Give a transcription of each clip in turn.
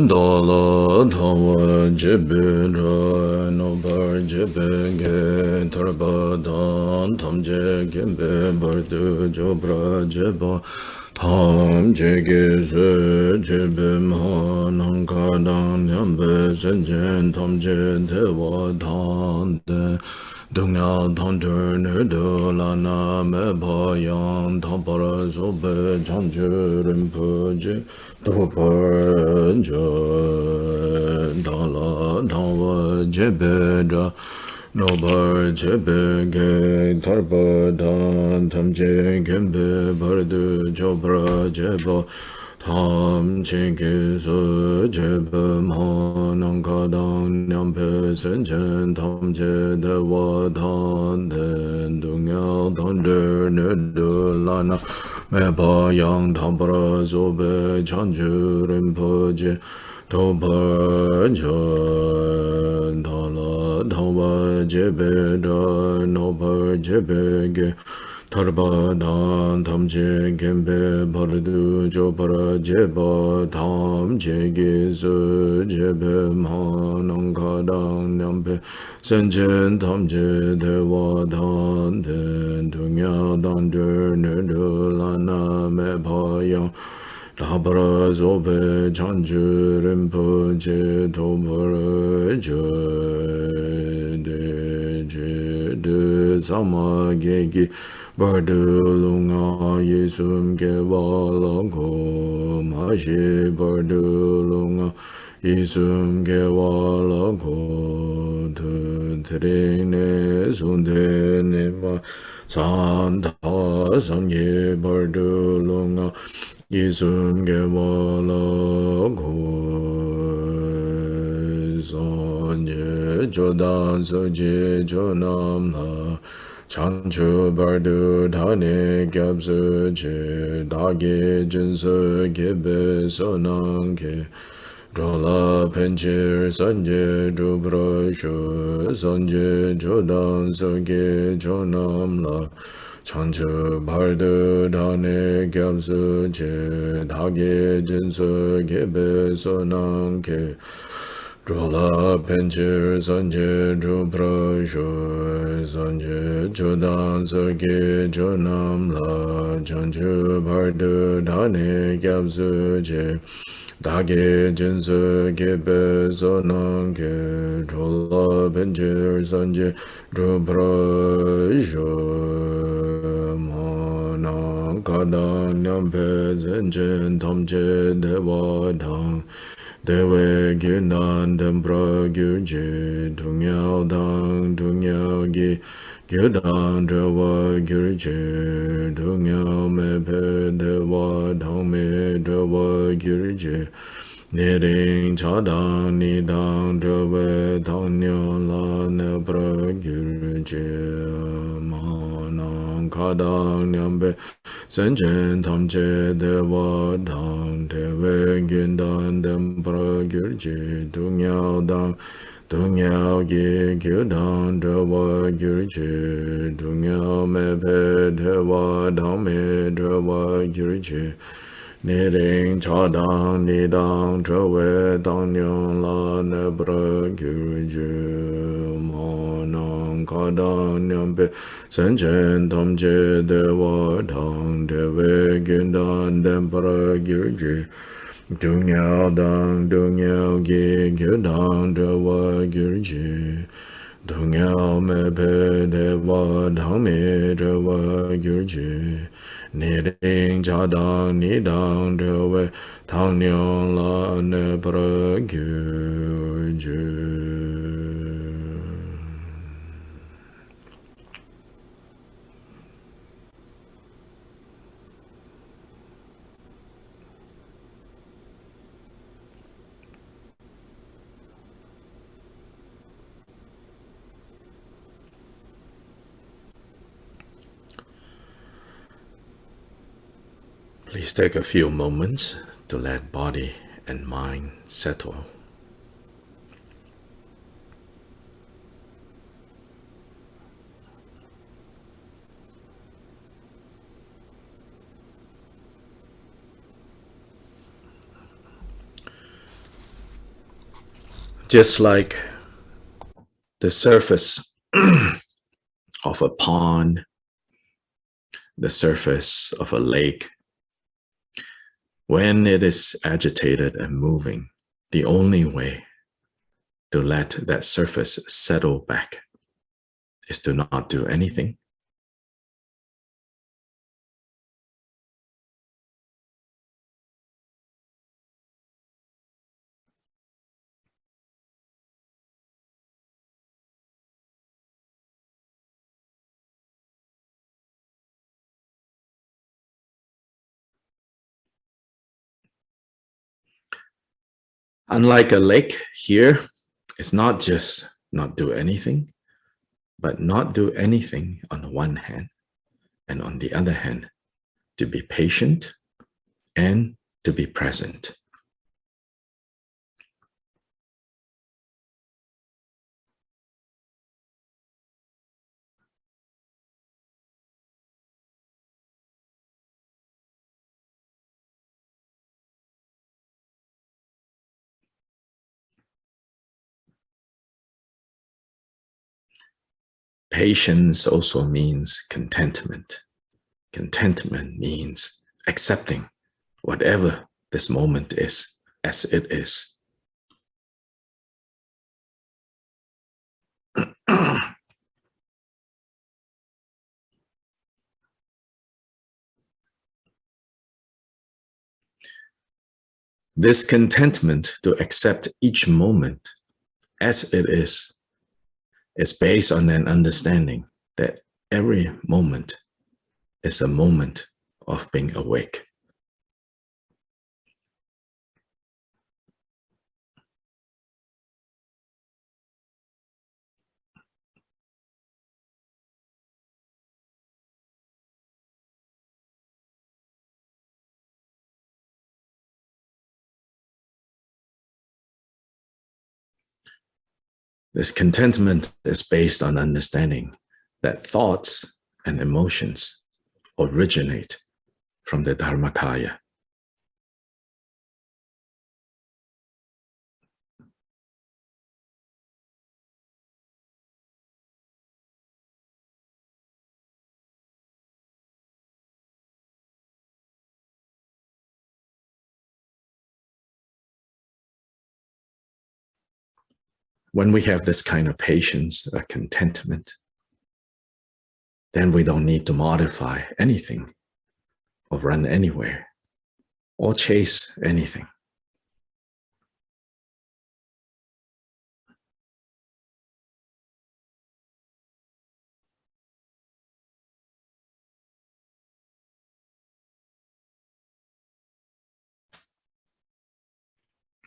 Dala Dhawa Jibira Nobar Jibenge Tarbadan Tamje Gimbe Bardu Jobra Jiba Tam Jigizwe Jibim Hanankadan Yambe Zenjen Tamje Dewa Tande Dunya Tantur Nudu Lana Mebayan Tampara Sobe Chanjurim Puji Doparja Dala Dawa Jebeda Nobar Jebege Tarbadan Tamje Gembe Bardu Jobra Jeba Tam Chikisu Jebem Hanankadan Nyampe Senchen Tamje Dewa Tanden Dunya Tander Nudu Lana Mepa Yang Tampara Zobe Chanju Rinpoche Topa Jan Dala Dhawa Jebe Da Nopa Jebe Tarbadan Tamje Gembe Bardu Jopara Jeba Tam Jegisu Jebe Manankadang Nyampe Senchen Tamje Dewa Tanden Dunya Dander Nudu Lana Mepayang Labara Zobe Chanju Rinpoche Topara Jede Sama Gegi Bardu Lunga Yesum Gewala Ko Mashi Bardu Lunga Yesum Gewala Ko Trine Sunde Neva Santa Samye Bardu Lunga Yesum Gewala Ko Sanje Jodan Soje Jonam La Chanchu Bardu Dhane Gyabsu Che Dage Jinsu Gebe Sonanke Drola Penchir Sanje Drupra Shu Sanje Jodan Soge Jonam La Chanchu Bardu Dhane Gyabsu Che Dage Jinsu Gebe Sonanke Drola Penchir Sanje Drupra Shu Sanje Jodan Soge Jonam La Chanchu Bardu Dhane Gyabsu Che Dage Jinsu Gebe Sonanke Drola Penchir Sanje Drupra Shu Mana Kadang Nyampe Zenchen Tamche Dewa Dang Dewe Gyunan Dembra Gyurje Tungyao Dang Tungyao Gi Gyudan Dewa Gyurje Tungyao Mepe Dewa Dang Me Dewa Gyurje Niring Chadang Nidang Dewe Dang Nyo La Nebra Gyurje Manang Kadang Nyambe Senchen Tamche Dewa Dang Dewe Gyundan Dembra Gyurje Tungyao Dang Tungyao Gi Gyudan Dewa Gyurje Tungyao Mepe Dewa Dang Me Dewa Gyurje Niring Chadang Nidang Dewe Dang Nyo La Nebra Gyurje Manang Kadang Nyampe Senchen Tamche Dewa Dang Dewe Gyundan Dembra Gyurje Tungyao Dang Tungyao Gi Gyudan Dewa Gyurje Tungyao Mepe Dewa Dang Me Dewa Gyurje Niring Chadang Nidang Dewe Dang Nyo La Nebra Gyurje. Please take a few moments to let body and mind settle. Just like the surface of a pond, the surface of a lake, when it is agitated and moving, the only way to let that surface settle back is to not do anything. Unlike a lake, here, it's not just not do anything, but not do anything on the one hand, and on the other hand, to be patient and to be present. Patience also means contentment. Contentment means accepting whatever this moment is as it is. This contentment to accept each moment as it is based on an understanding that every moment is a moment of being awake. This contentment is based on understanding that thoughts and emotions originate from the Dharmakaya. When we have this kind of patience, a contentment, then we don't need to modify anything or run anywhere or chase anything.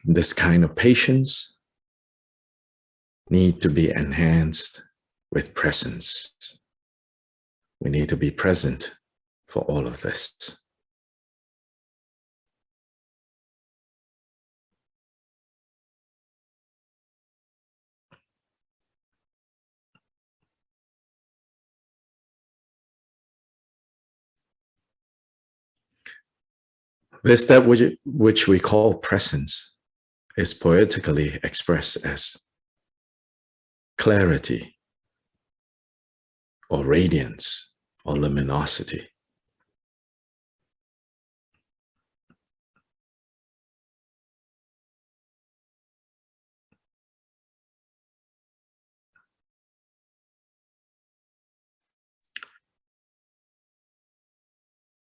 This kind of patience need to be enhanced with presence. We need to be present for all of this. This that which we call presence is poetically expressed as clarity or radiance or luminosity.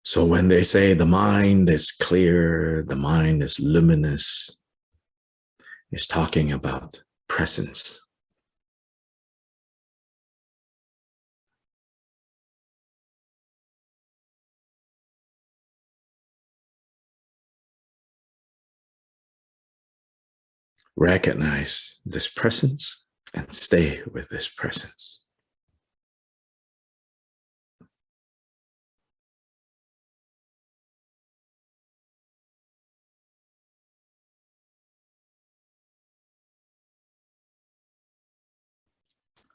So when they say the mind is clear, the mind is luminous, it's talking about presence. Recognize this presence and stay with this presence.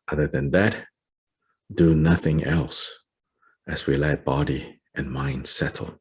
Other than that, do nothing else as we let body and mind settle.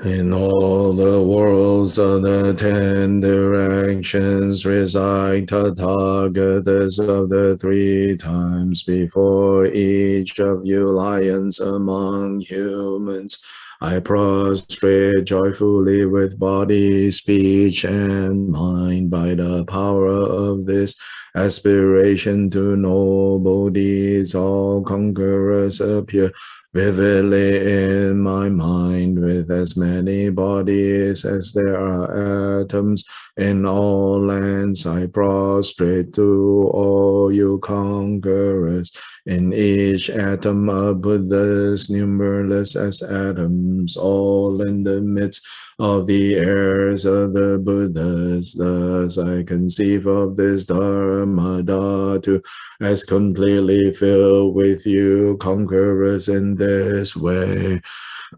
In all the worlds of the 10 directions reside Tathagatas of the 3 times before each of you lions among humans. I prostrate joyfully with body, speech, and mind by the power of this aspiration to noble deeds. All conquerors appear vividly in my mind, with as many bodies as there are atoms in all lands. I prostrate to all you conquerors. In each atom of Buddhas, numberless as atoms, all in the midst of the heirs of the Buddhas. Thus I conceive of this Dharma Dhatu as completely filled with you conquerors in this way.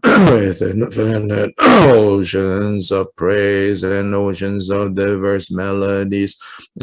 With infinite oceans of praise and oceans of diverse melodies,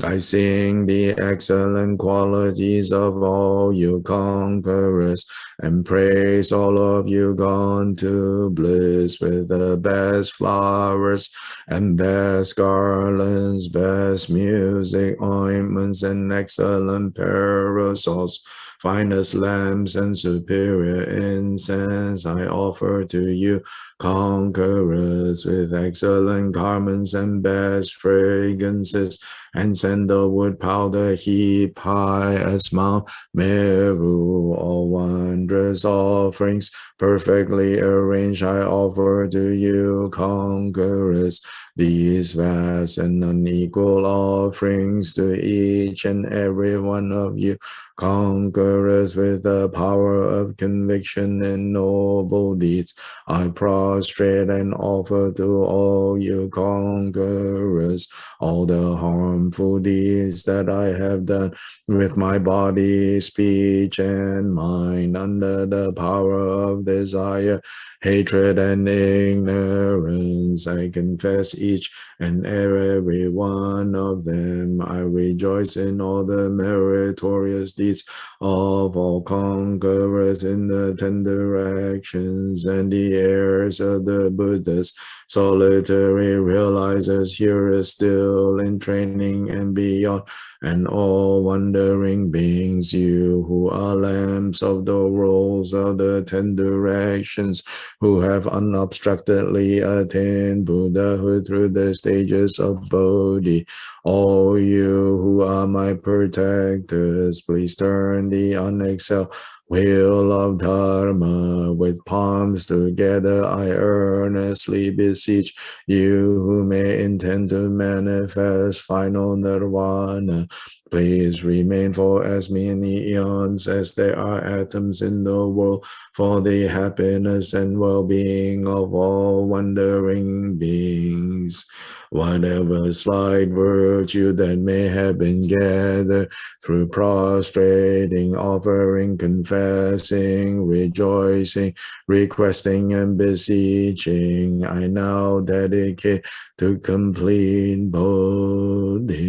I sing the excellent qualities of all you conquerors, and praise all of you gone to bliss with the best flowers and best garlands, best music, ointments, and excellent parasols, finest lamps and superior incense I offer to you, conquerors, with excellent garments and best fragrances, and sandalwood powder heap high as Mount Meru. All wondrous offerings perfectly arranged I offer to you, conquerors. These vast and unequal offerings to each and every one of you, conquerors, with the power of conviction and noble deeds, I prostrate and offer to all you conquerors all the harmful deeds that I have done with my body, speech, and mind, under the power of desire, hatred, and ignorance. I confess each and every one of them. I rejoice in all the meritorious deeds of all conquerors in the 10 directions, and the heirs of the Buddhas, solitary realizers, here still in training and beyond, and all wandering beings, you who are lamps of the rolls of the 10 directions, who have unobstructedly attained Buddhahood through the stages of Bodhi. All you who are my protectors, please turn the unexcelled wheel of Dharma. With palms together, I earnestly beseech you who may intend to manifest final nirvana. Please remain for as many eons as there are atoms in the world, for the happiness and well-being of all wandering beings. Whatever slight virtue that may have been gathered through prostrating, offering, confessing, rejoicing, requesting, and beseeching, I now dedicate to complete Bodhi.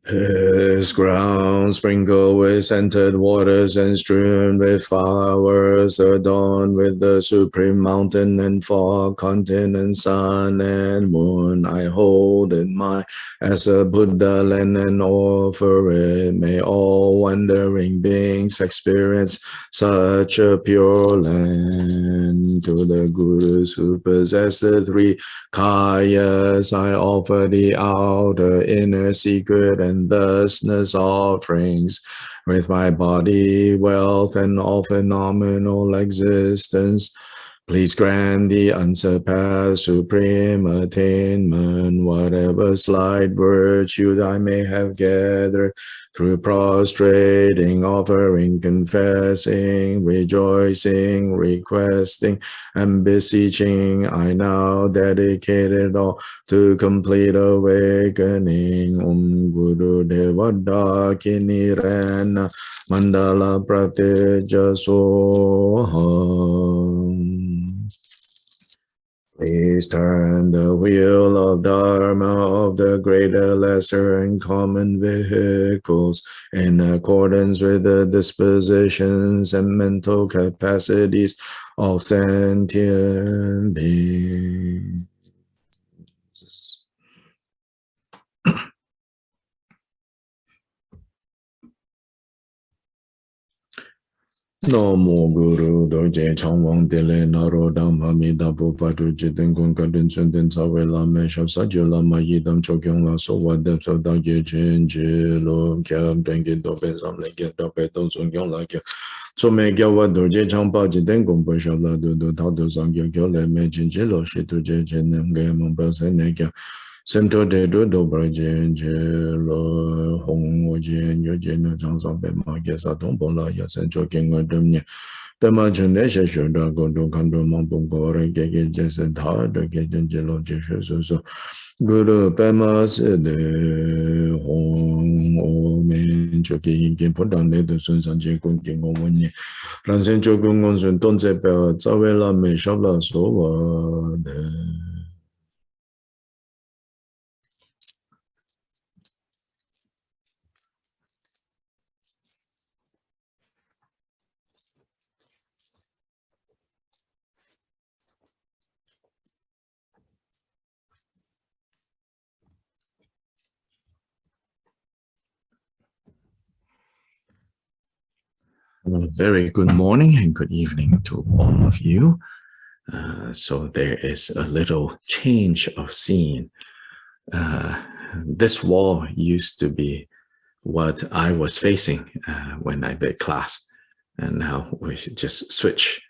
His ground sprinkled with scented waters and strewn with flowers, adorned with the supreme mountain and fog, continent, sun and moon, I hold in mind as a Buddha land and offer it. May all wandering beings experience such a pure land. To the Gurus who possess the 3 Kayas, I offer the outer, inner, secret, and thusness offerings with my body, wealth, and all phenomenal existence. Please grant the unsurpassed supreme attainment, whatever slight virtue I may have gathered through prostrating, offering, confessing, rejoicing, requesting, and beseeching. I now dedicate it all to complete awakening. Guru Devada Kinirana Mandala Prateja Soha. Please turn the wheel of Dharma of the greater, lesser, and common vehicles in accordance with the dispositions and mental capacities of sentient beings. Namo Guru Dorje Changwang Dele Naro Dhamma Mida Bupatu Jiten Kun Kadin Suntin Sawe Lame Shab Sajyo Lama Yidam Chokyong La Sowa Dep So Dang Ye Chen Je Lo Kyab Dengi Dope Sam Leke Dope Don Sun Kyong La Kya So Me Kya Wa Dorje Changpa Jiten Kun Pa Shab La Du Du Tao Du Sang Kya Kyo Le Me Chin Je Lo Shi Tu Je Je Nem Ge Mong Pa Se Ne Kya Sento de do do bra jen je lo hong wo jen yo jen no chang sang pe ma ge sa tong bon la ya sen cho ken nga dem nye pe ma chen de she shu da go do kan do mang bong go re ge ge je sen tha de ge jen je lo je she so so guru pe ma se de hong o men cho ge yin gen po dan le de sun sang je gong gen go wen nye ran sen cho gong gong sun don ze pe za we la me sha la so wa de. Very good morning and good evening to all of you. So there is a little change of scene. This wall used to be what I was facing when I did class, and now we just switch.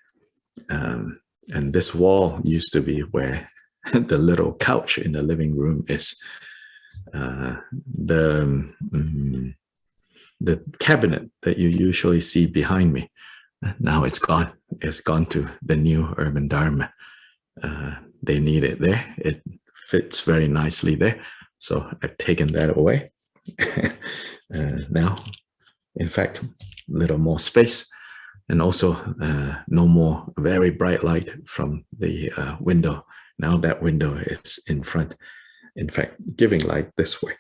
And this wall used to be where the little couch in the living room is. The cabinet that you usually see behind me, now it's gone. It's gone to the new urban Dharma. They need it there. It fits very nicely there. So I've taken that away. Now, in fact, a little more space, and also no more very bright light from the window. Now that window is in front, in fact, giving light this way.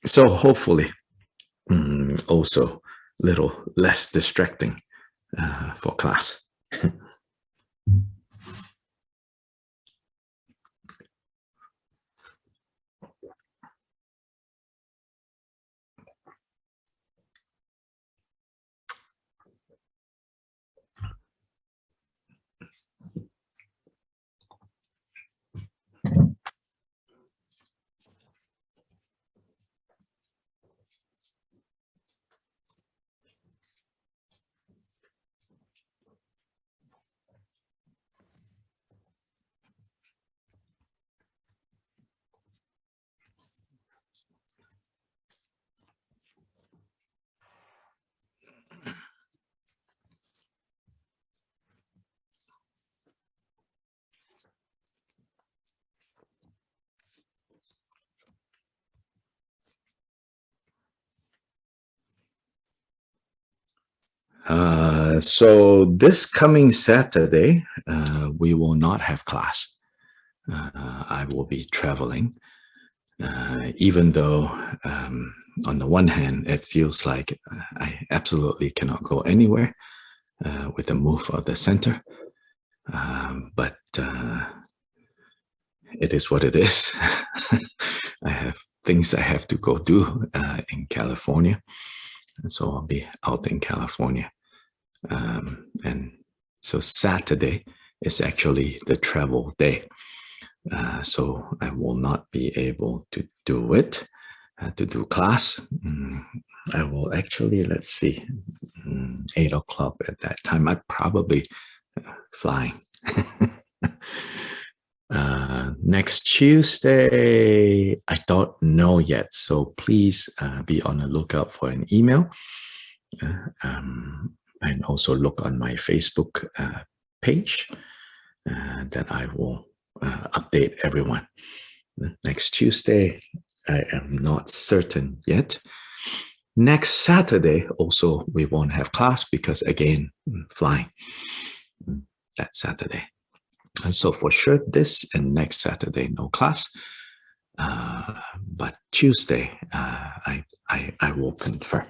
So hopefully, also a little less distracting for class. So this coming Saturday, we will not have class. I will be traveling, even though on the one hand, it feels like I absolutely cannot go anywhere with the move of the center. But it is what it is. I have things I have to go do in California. And so I'll be out in California. And so Saturday is actually the travel day. So I will not be able to do it, to do class. I will actually, let's see, 8 o'clock at that time. I'm probably flying. Next Tuesday, I don't know yet. So please be on the lookout for an email. And also look on my Facebook page that I will update everyone. Next Tuesday, I am not certain yet. Next Saturday, also, we won't have class because, again, flying that Saturday. And so for sure, this and next Saturday, no class. But Tuesday, I will confer.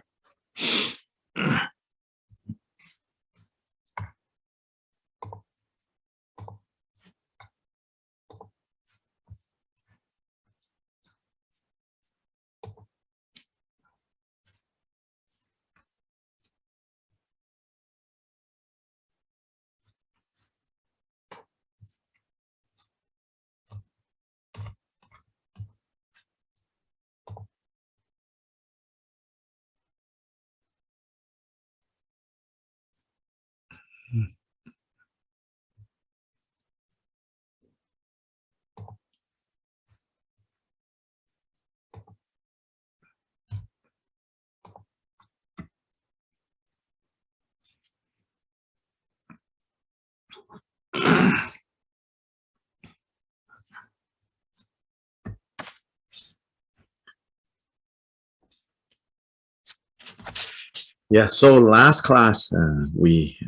Yeah, so last class we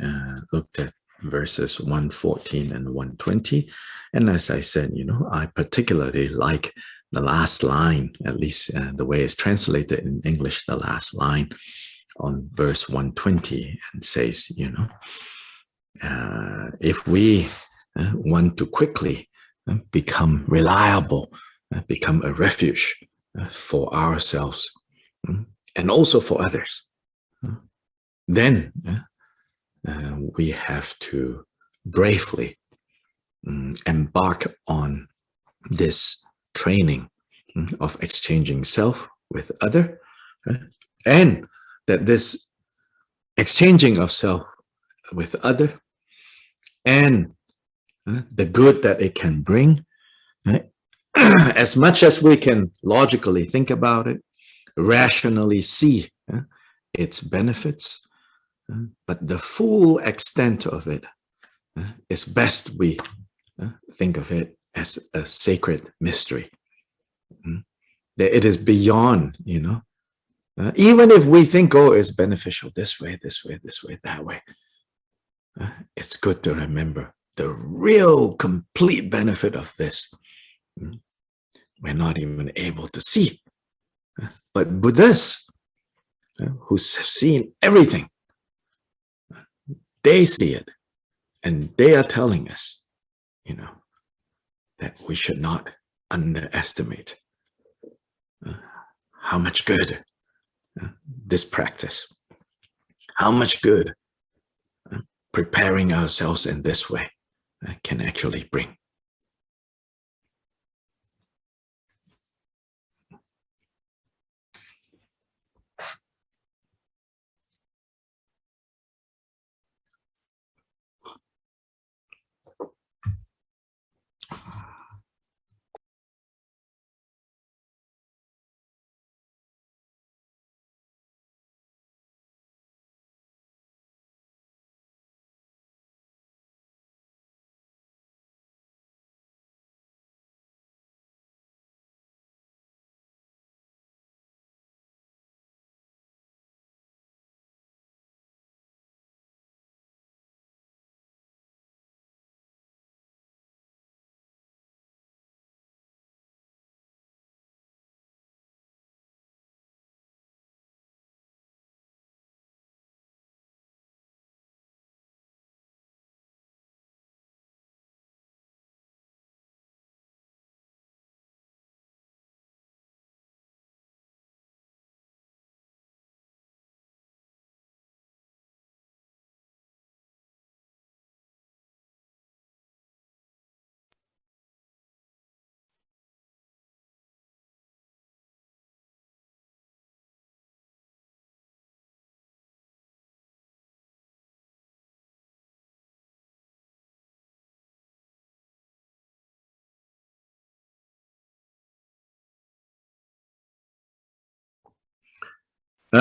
looked at verses 114 and 120. And as I said, I particularly like the last line, at least the way it's translated in English, the last line on verse 120, and says, if we want to quickly become reliable, become a refuge for ourselves and also for others, then we have to bravely embark on this training of exchanging self with other, and that this exchanging of self with other and the good that it can bring, as much as we can logically think about it, rationally see its benefits, but the full extent of it is best we think of it as a sacred mystery. That it is beyond, even if we think, oh, it's beneficial this way, that way, it's good to remember the real complete benefit of this. We're not even able to see. But Buddhists, who've seen everything, they see it, and they are telling us, that we should not underestimate how much good this practice, how much good preparing ourselves in this way can actually bring.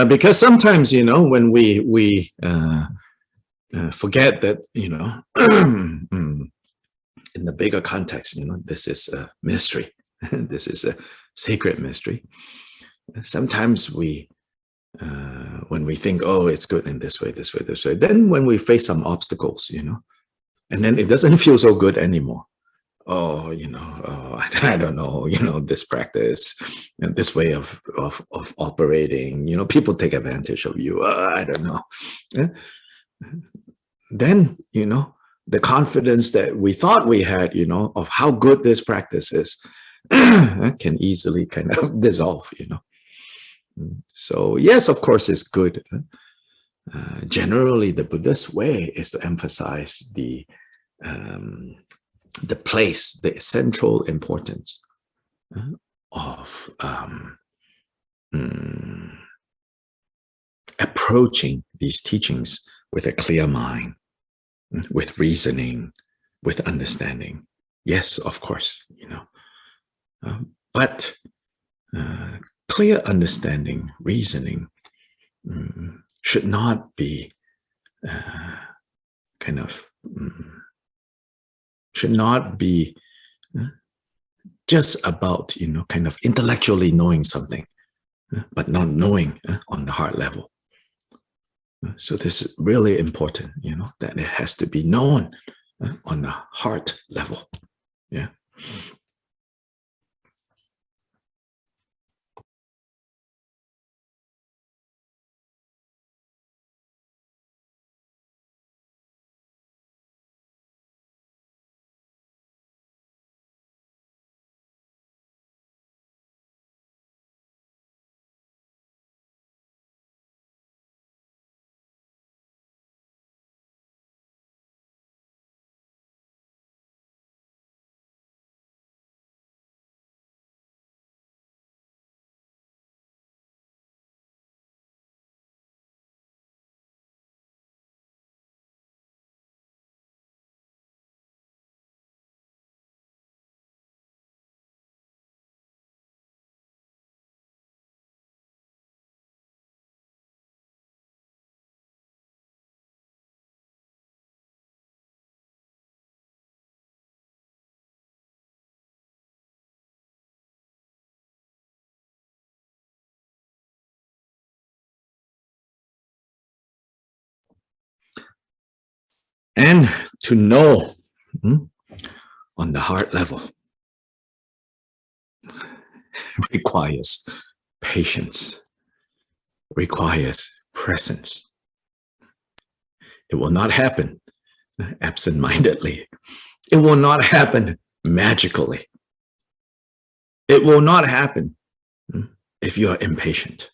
Because sometimes, when we forget that, in the bigger context, this is a mystery. This is a sacred mystery. Sometimes we, when we think, oh, it's good in this way, then when we face some obstacles, And then it doesn't feel so good anymore. Oh, I don't know, this practice and this way of operating, people take advantage of you. I don't know. Then, the confidence that we thought we had, of how good this practice is, can easily kind of dissolve, So yes, of course, it's good. Generally, the Buddhist way is to emphasize the place, the central importance of approaching these teachings with a clear mind, with reasoning, with understanding. Yes, of course, but clear understanding, reasoning should not be should not be just about, kind of intellectually knowing something, but not knowing on the heart level. So this is really important, that it has to be known on the heart level. Yeah. And to know on the heart level requires patience, requires presence. It will not happen absent-mindedly. It will not happen magically. It will not happen if you're impatient.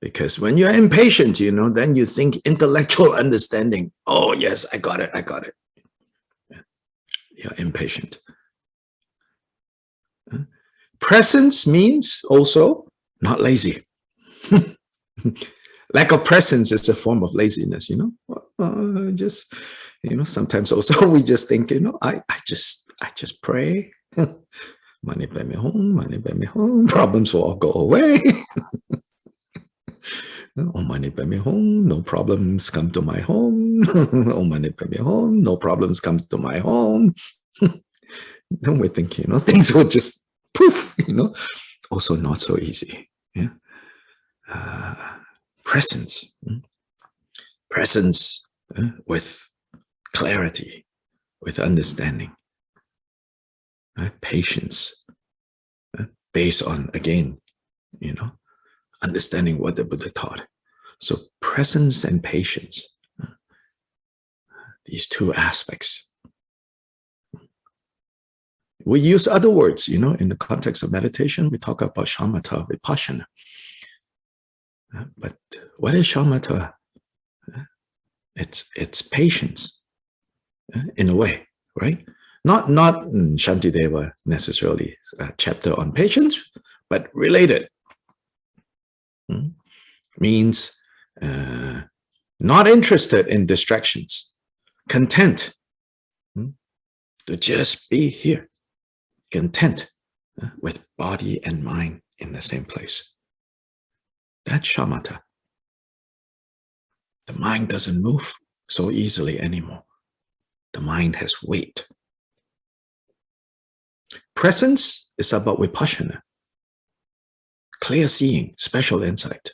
Because when you're impatient, then you think intellectual understanding. Oh, yes, I got it. You're impatient. Presence means also not lazy. Lack of presence is a form of laziness, just, sometimes also we just think, I just pray. Money by me home, problems will all go away. Oh, money by me home, no problems come to my home. Oh, money by me home, no problems come to my home. Then we think, things will just poof, also not so easy. Yeah. Presence with clarity, with understanding, patience, based on, again, understanding what the Buddha taught. So presence and patience, these two aspects. We use other words, in the context of meditation, we talk about shamatha, vipassana. But what is shamatha? It's patience, in a way, right? Not Shantideva necessarily a chapter on patience, but related. Means not interested in distractions, content to just be here, content with body and mind in the same place. That's shamatha. The mind doesn't move so easily anymore. The mind has weight. Presence is about vipassana, clear seeing, special insight.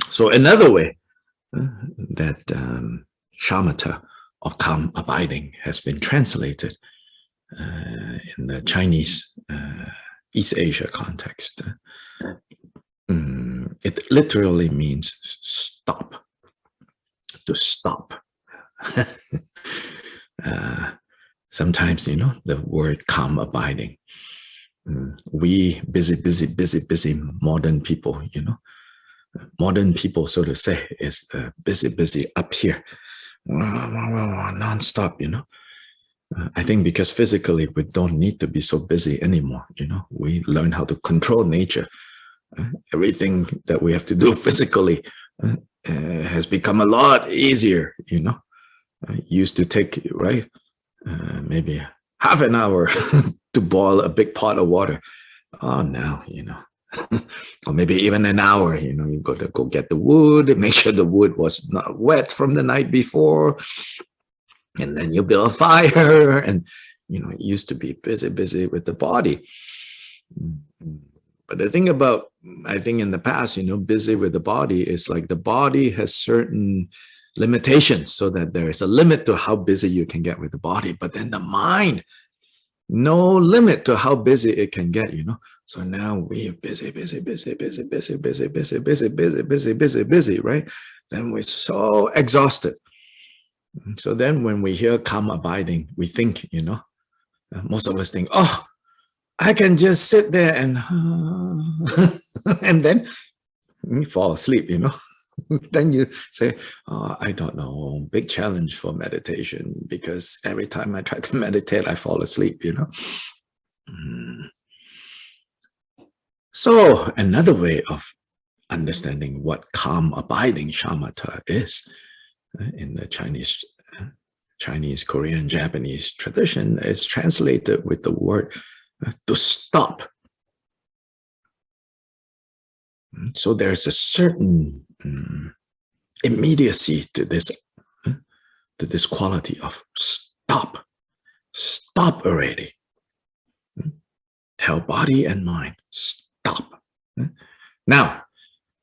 So another way that shamatha, or calm abiding, has been translated in the Chinese East Asia context. It literally means stop, to stop. Sometimes, the word calm abiding. We busy modern people, modern people, so to say, is busy up here, non-stop, I think because physically we don't need to be so busy anymore. We learn how to control nature. Everything that we have to do physically has become a lot easier. Used to take, right, maybe half an hour to boil a big pot of water. Oh, now, or maybe even an hour. You got to go get the wood, make sure the wood was not wet from the night before. And then you build a fire, and it used to be busy with the body. But the thing about, I think in the past, busy with the body is like the body has certain limitations, so that there is a limit to how busy you can get with the body. But then the mind, no limit to how busy it can get. So now we're busy, right? Then we're so exhausted. So then when we hear calm abiding, we think, most of us think, oh, I can just sit there and and then we fall asleep, Then you say, oh, I don't know, big challenge for meditation, because every time I try to meditate, I fall asleep, So another way of understanding what calm abiding shamatha is in the Chinese, Korean, Japanese tradition is translated with the word to stop. So there's a certain immediacy to this quality of stop. Stop already. Tell body and mind, stop. Now,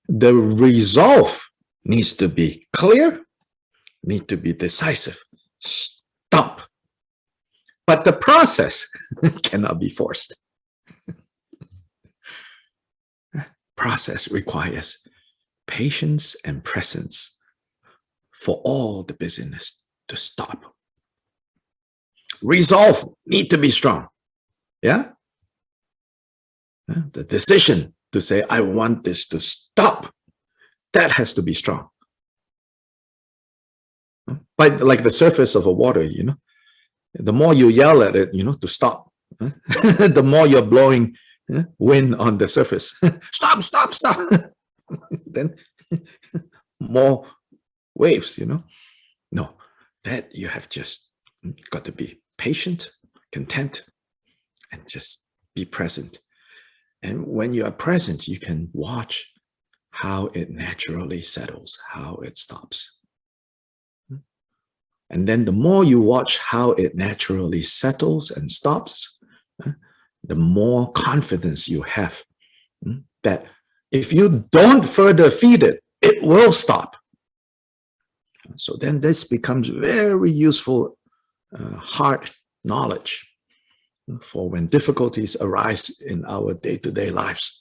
the resolve needs to be clear, need to be decisive. Stop. But the process cannot be forced. Process requires patience and presence for all the busyness to stop. Resolve need to be strong. Yeah? The decision to say, I want this to stop, that has to be strong. But like the surface of a water, the more you yell at it, to stop, the more you're blowing wind on the surface. Stop, stop, stop. Then more waves, No, that you have just got to be patient, content, and just be present. And when you are present, you can watch how it naturally settles, how it stops. And then the more you watch how it naturally settles and stops, the more confidence you have that if you don't further feed it, it will stop. So then this becomes very useful hard knowledge for when difficulties arise in our day-to-day lives.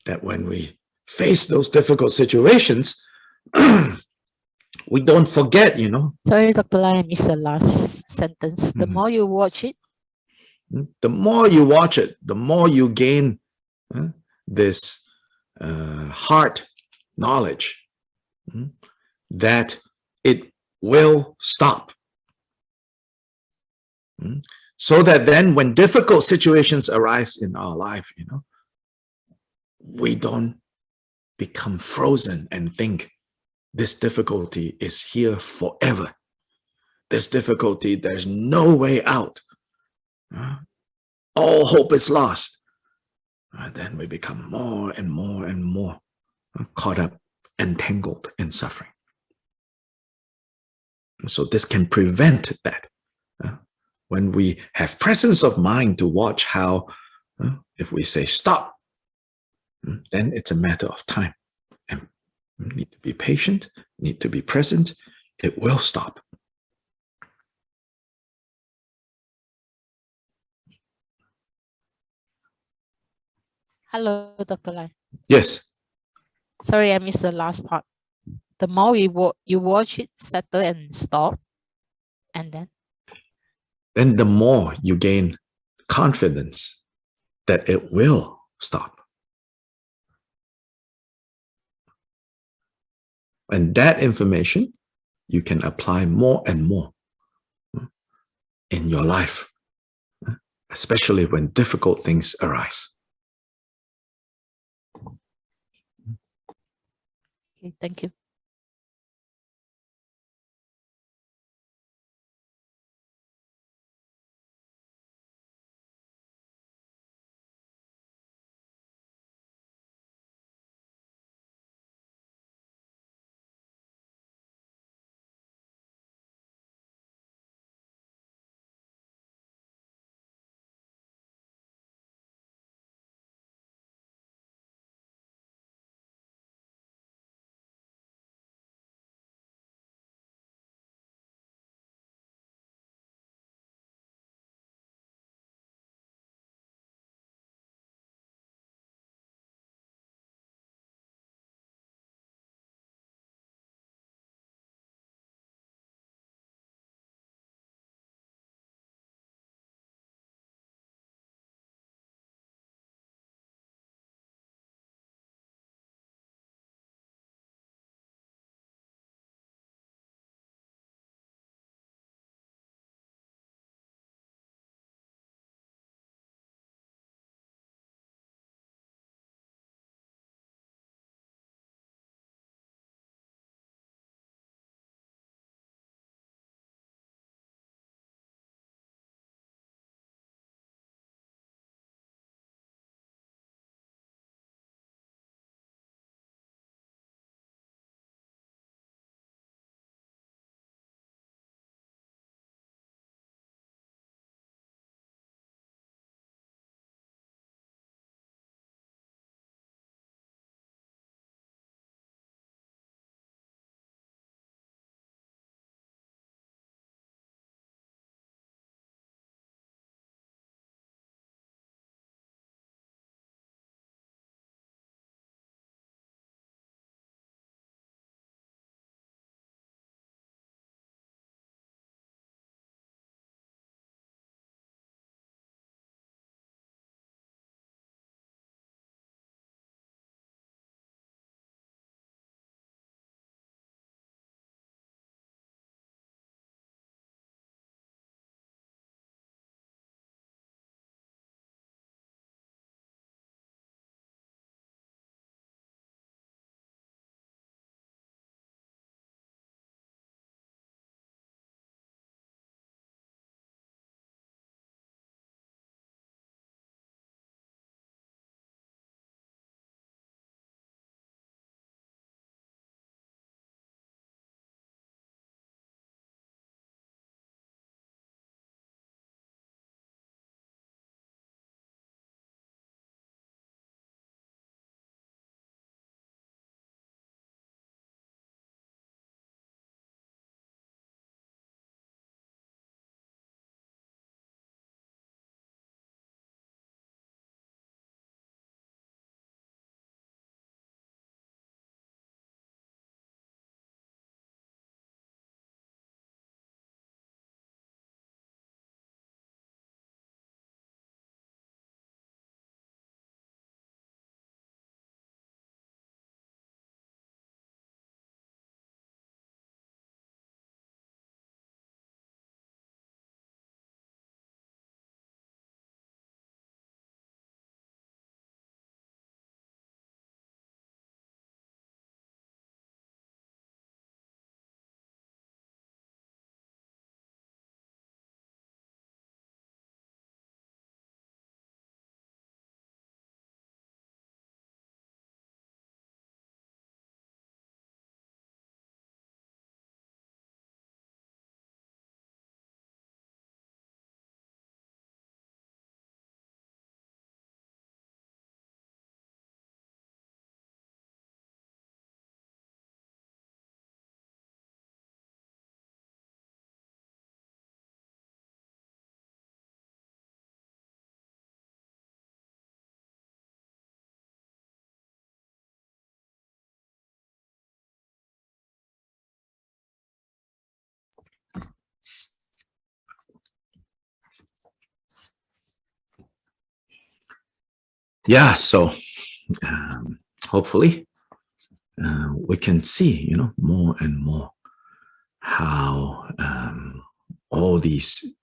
That when we face those difficult situations, we don't forget, Sorry, Dr. Lai, I missed the last sentence. The more you watch it, the more you watch it, the more you gain this heart knowledge that it will stop. So that then when difficult situations arise in our life, we don't become frozen and think this difficulty is here forever. This difficulty, there's no way out. All hope is lost. Then we become more and more and more caught up, entangled in suffering. So this can prevent that. When we have presence of mind to watch how, if we say stop, then it's a matter of time. You need to be patient, need to be present. It will stop. Hello, Dr. Lai. Yes. Sorry, I missed the last part. The more you watch it settle and stop, and Then the more you gain confidence that it will stop. And that information you can apply more and more in your life, especially when difficult things arise. okay, thank you. yeah, so hopefully we can see, more and more how all these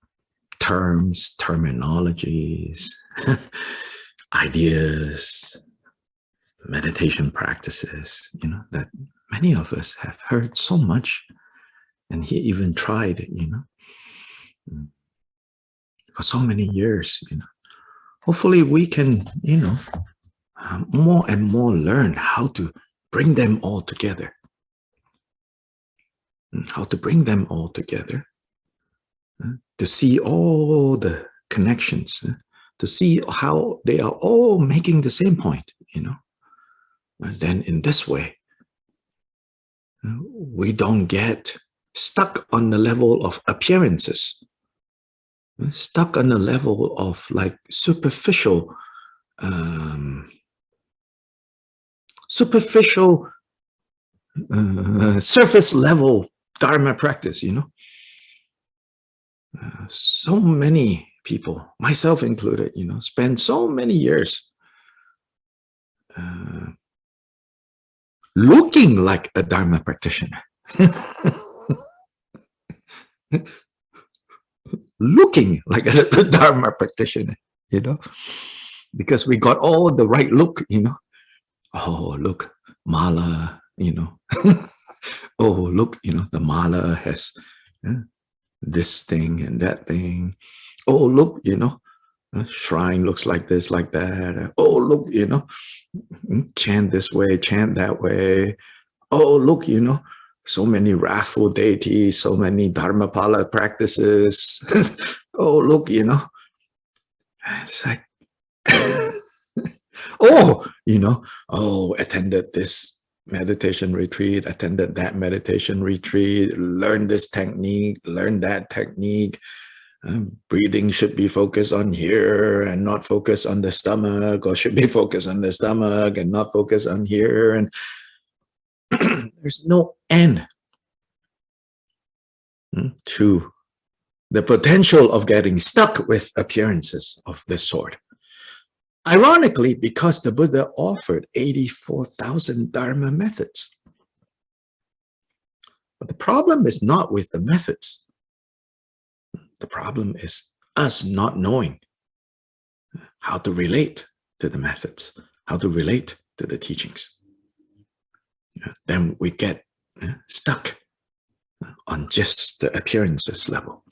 terms, terminologies, ideas, meditation practices, that many of us have heard so much, and he even tried, for so many years, Hopefully we can, more and more learn how to bring them all together. How to bring them all together. To see all the connections. To see how they are all making the same point, And then in this way, we don't get stuck on the level of appearances. Stuck on the level of like superficial surface level Dharma practice, so many people, myself included, spend so many years looking like a Dharma practitioner. Looking like a Dharma practitioner, because we got all the right look, Oh, look, mala, Oh, look, the mala has this thing and that thing. Oh, look, shrine looks like this, like that. Oh, look, chant this way, chant that way. Oh, look, so many wrathful deities, so many Dharmapala practices. Oh, look, it's like, attended this meditation retreat, attended that meditation retreat, learned this technique, learned that technique. Breathing should be focused on here and not focused on the stomach, or should be focused on the stomach and not focused on here. And there's no end to the potential of getting stuck with appearances of this sort. Ironically, because the Buddha offered 84,000 Dharma methods. But the problem is not with the methods. The problem is us not knowing how to relate to the methods, how to relate to the teachings. Then we get stuck on just the appearances level.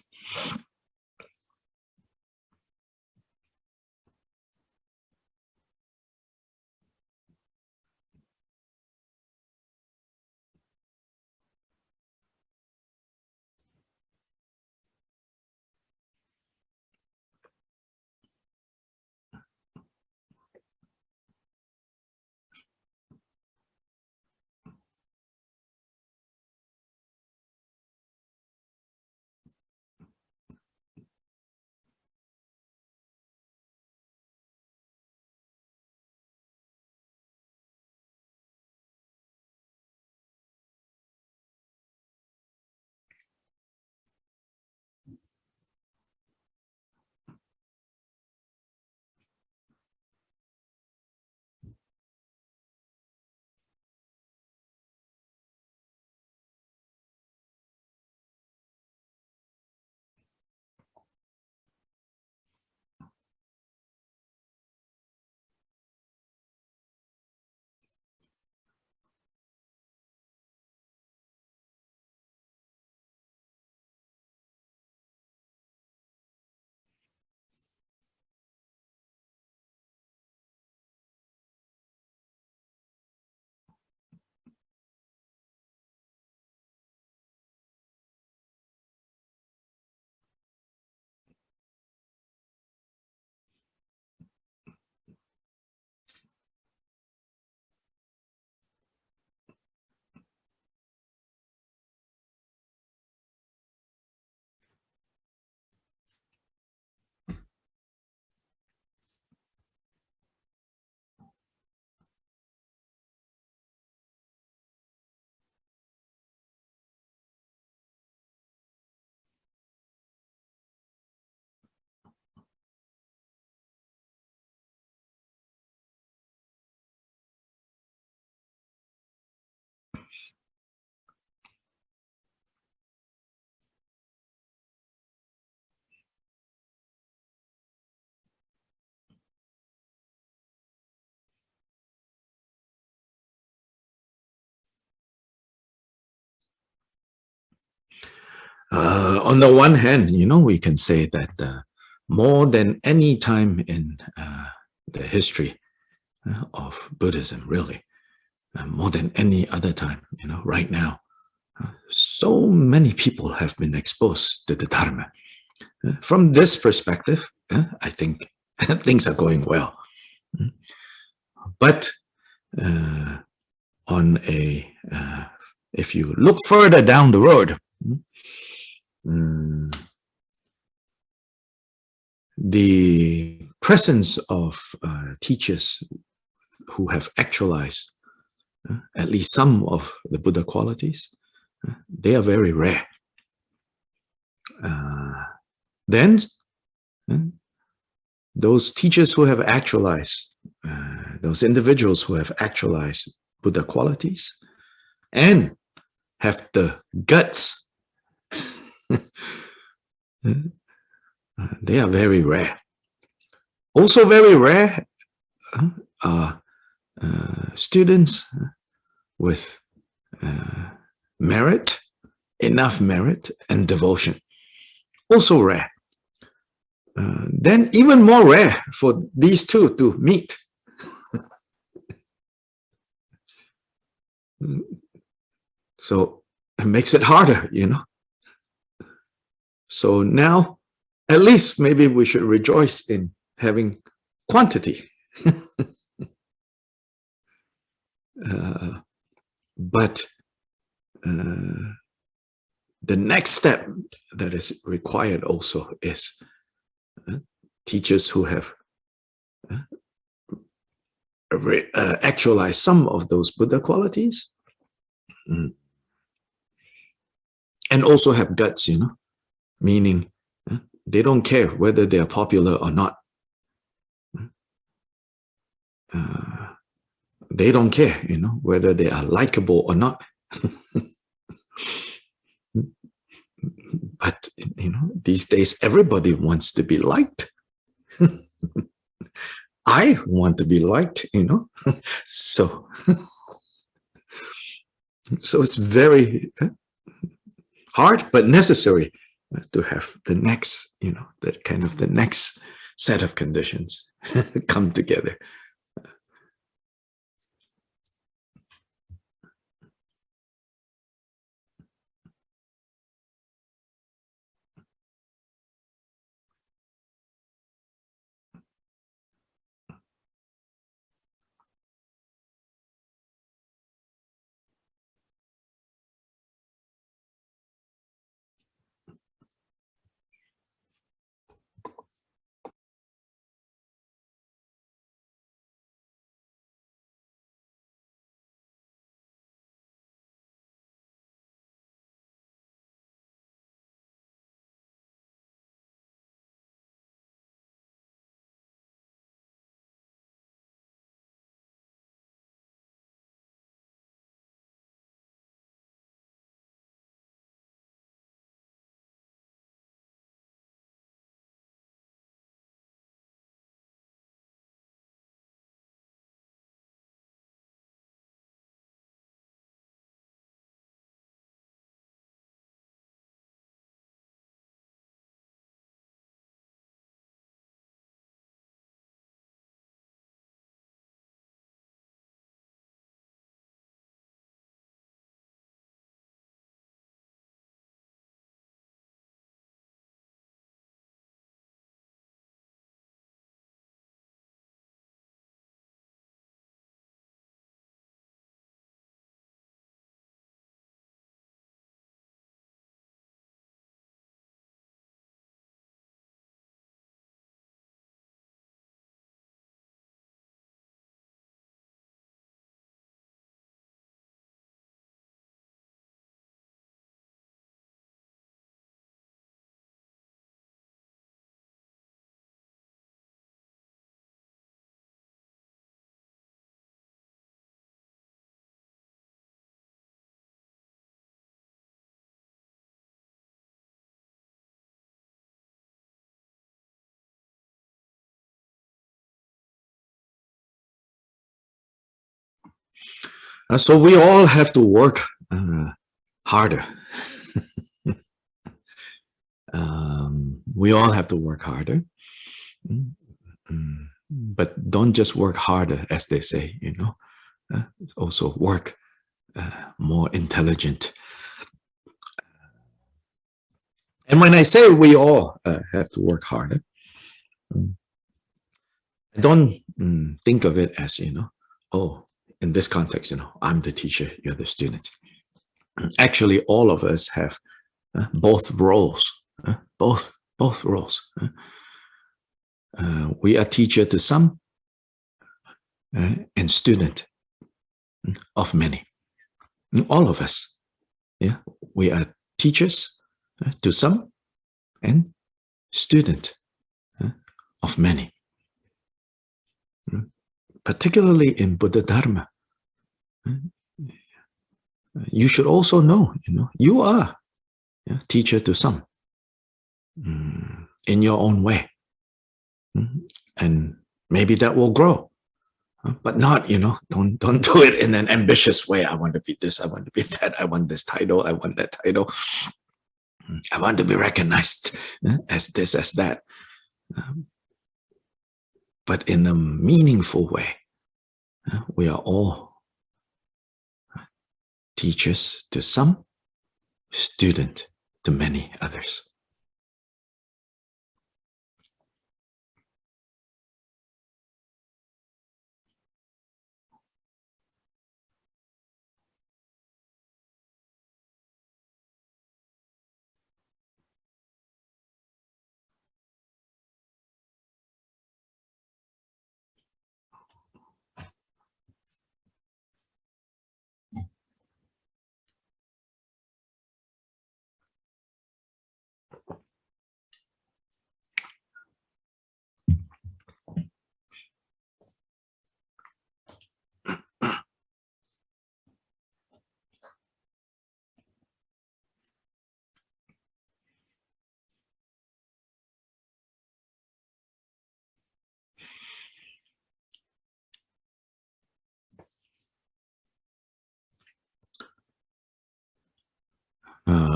On the one hand, we can say that more than any time in the history of Buddhism, really, more than any other time, right now, so many people have been exposed to the Dharma. From this perspective, I think things are going well. But if you look further down the road, the presence of teachers who have actualized at least some of the Buddha qualities, they are very rare. Then those teachers who have actualized, those individuals who have actualized Buddha qualities and have the guts, they are very rare. Also very rare are students with merit, enough merit and devotion. Also rare. Then even more rare for these two to meet. So it makes it harder, So now, at least maybe we should rejoice in having quantity. But the next step that is required also is teachers who have actualized some of those Buddha qualities and also have guts, meaning they don't care whether they are popular or not. They don't care, whether they are likable or not. But, these days, everybody wants to be liked. I want to be liked, So it's very hard, but necessary to have the next, that kind of the next set of conditions come together. So we all have to work harder. We all have to work harder. But don't just work harder, as they say, also work more intelligent. And when I say we all have to work harder, I don't think of it as, oh, in this context, I'm the teacher, you're the student. Actually, all of us have both roles, both roles. We are teacher to some and student of many. All of us, we are teachers to some and student of many. Particularly in Buddha Dharma, you should also know, you are teacher to some in your own way. And maybe that will grow, but not, don't do it in an ambitious way. I want to be this, I want to be that, I want this title, I want that title. I want to be recognized as this, as that. But in a meaningful way, we are all teachers to some, student to many others.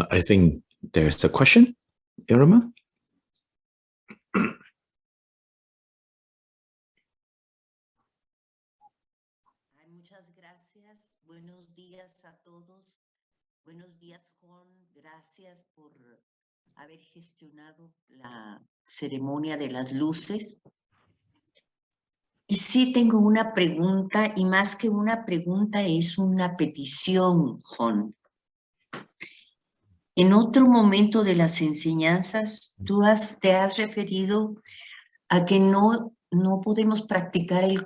I think there's a question, Irma. Muchas gracias. Buenos días a todos. Buenos días, Juan. Gracias por haber gestionado la ceremonia de las luces. Y sí tengo una pregunta, y más que una pregunta es una petición, Juan. En otro momento de las enseñanzas, tú te has referido a que no podemos practicar el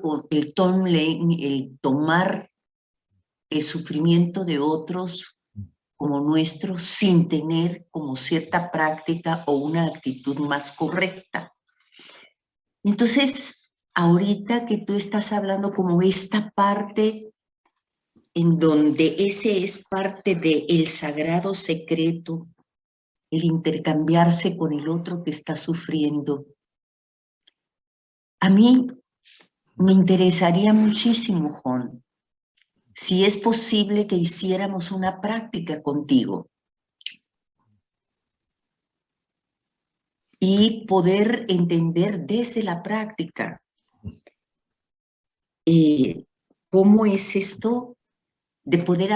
tomar el sufrimiento de otros como nuestro sin tener como cierta práctica o una actitud más correcta. Entonces, ahorita que tú estás hablando como esta parte en donde ese es parte del sagrado secreto, el intercambiarse con el otro que está sufriendo. A mí me interesaría muchísimo, Juan, si es posible que hiciéramos una práctica contigo y poder entender desde la práctica cómo es esto de poder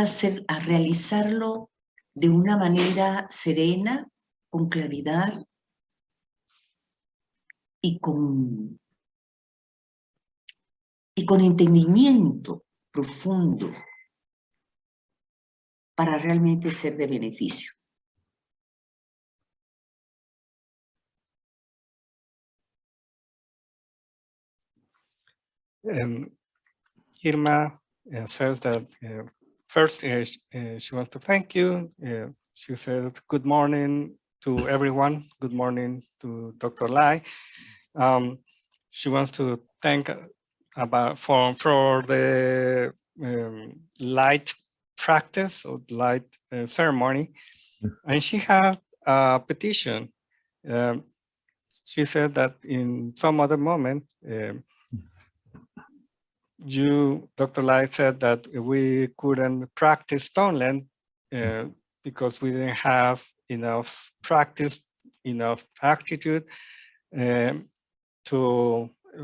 realizarlo de una manera serena, con claridad y con entendimiento profundo para realmente ser de beneficio. Irma says that first she wants to thank you. She said good morning to everyone. Good morning to Dr. Lai. She wants to thank for the light practice or light ceremony. And she had a petition. She said that in some other moment, Dr. Lai said that we couldn't practice Tonlen because we didn't have enough practice enough attitude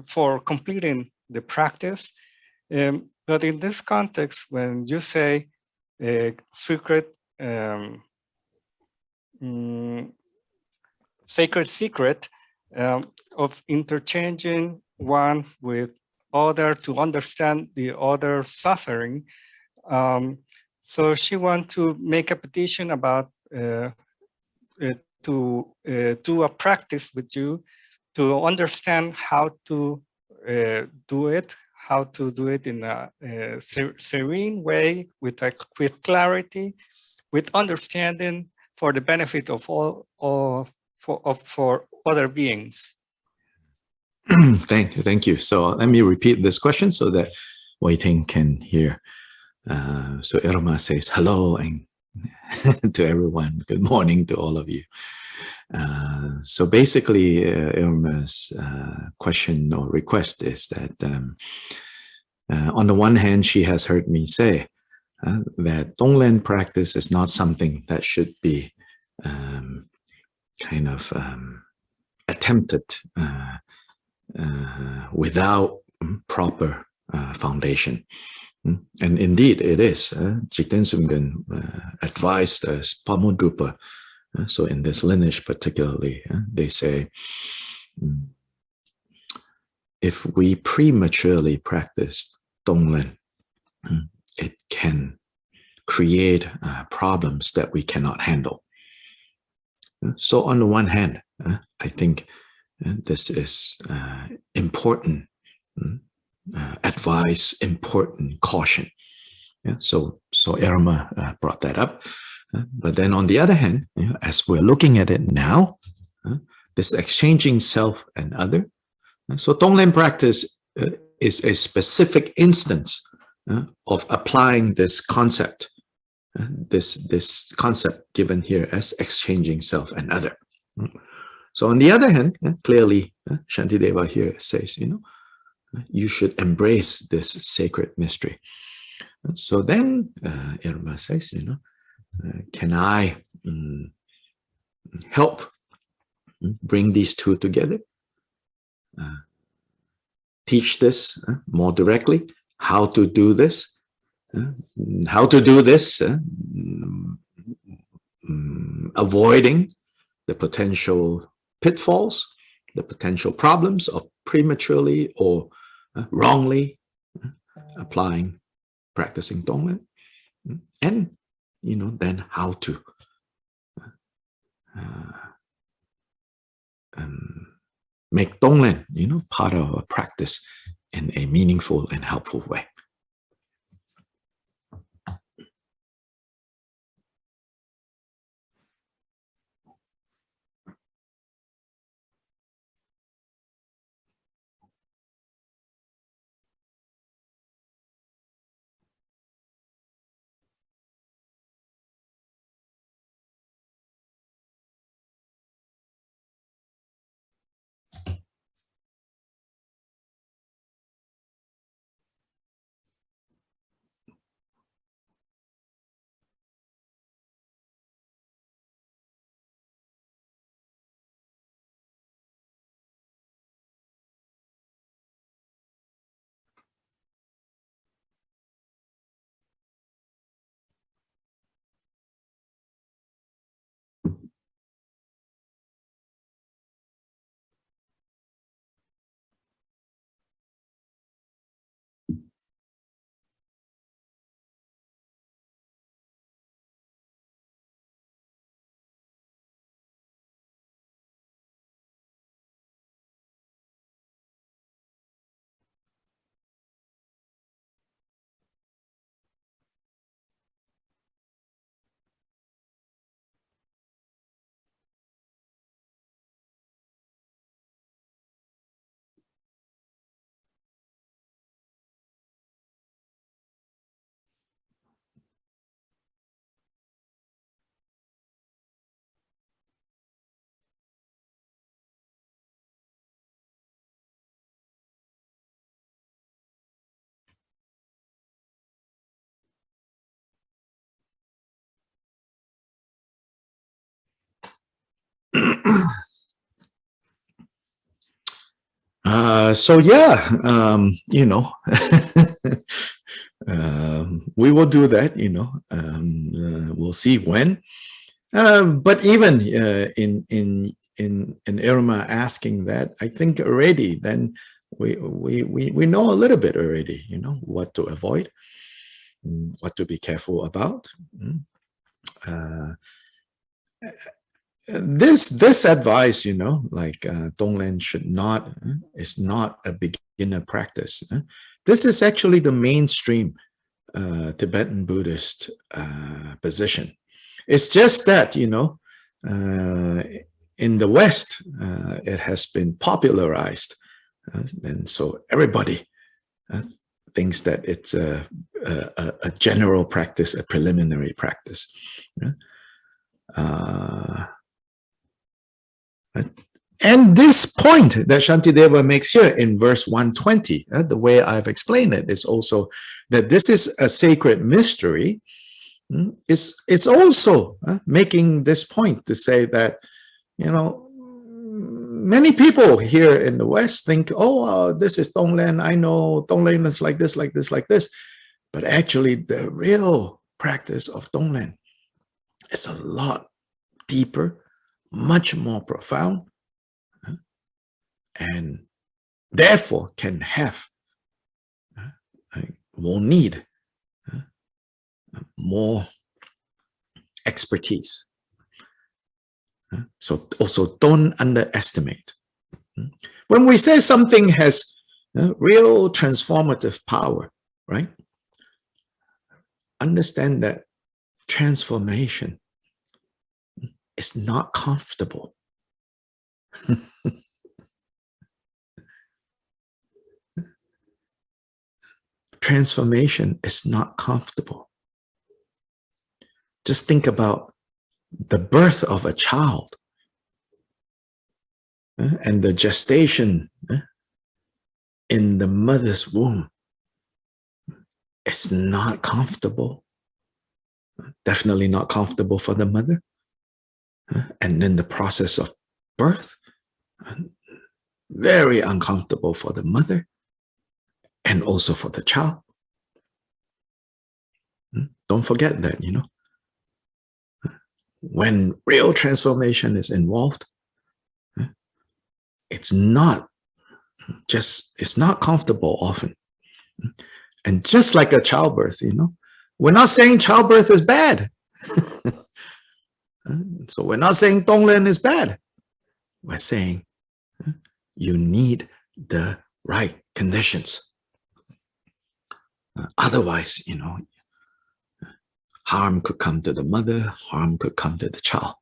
for completing the practice. But in this context, when you say sacred secret of interchanging one with other to understand the other suffering, so she wants to make a petition about to do a practice with you to understand how to do it, how to do it in a serene way, with clarity, with understanding, for the benefit of all, for other beings. Thank you. So let me repeat this question so that Wei Ting can hear. So Irma says hello and to everyone. Good morning to all of you. So basically, Irma's question or request is that on the one hand, she has heard me say that Tonglen practice is not something that should be kind of attempted without proper foundation. And indeed, it is. Jigten Sumgen advised us, Pamodrupa. So in this lineage particularly, they say, if we prematurely practice Tonglen, it can create problems that we cannot handle. So on the one hand, I think this is important advice, important caution. So Irma brought that up. But then on the other hand, as we're looking at it now, this exchanging self and other. So Tonglen practice is a specific instance of applying this concept, this concept given here as exchanging self and other. So on the other hand, clearly, Shantideva here says, you should embrace this sacred mystery. So then Irma says, can I help bring these two together? Teach this more directly, how to do this, avoiding the potential pitfalls, the potential problems of prematurely or wrongly applying, practicing Tonglen, and then how to make Tonglen, part of a practice in a meaningful and helpful way. So yeah, you know, we will do that, you know, we'll see when. But even in Irma asking that, I think already then we know a little bit already, you know, what to avoid, what to be careful about. This advice, you know, like Tonglen should not, is not a beginner practice. This is actually the mainstream Tibetan Buddhist position. It's just that, you know, in the West, it has been popularized. And so everybody thinks that it's a general practice, a preliminary practice. And this point that Shantideva makes here in verse 120, the way I've explained it is also that this is a sacred mystery. It's also making this point to say that, you know, many people here in the West think, oh, this is Tonglen. I know Tonglen is like this, like this, like this. But actually, the real practice of Tonglen is a lot deeper, much more profound, and therefore can have, will need more expertise. So also don't underestimate. When we say something has real transformative power, right? Understand that transformation is not comfortable. Transformation is not comfortable. Just think about the birth of a child and the gestation in the mother's womb. It's not comfortable. Definitely not comfortable for the mother. And then the process of birth, very uncomfortable for the mother and also for the child. Don't forget that, you know. When real transformation is involved, it's not comfortable often. And just like a childbirth, you know, we're not saying childbirth is bad. So we're not saying Tonglen is bad. We're saying you need the right conditions. Otherwise, you know, harm could come to the mother, harm could come to the child.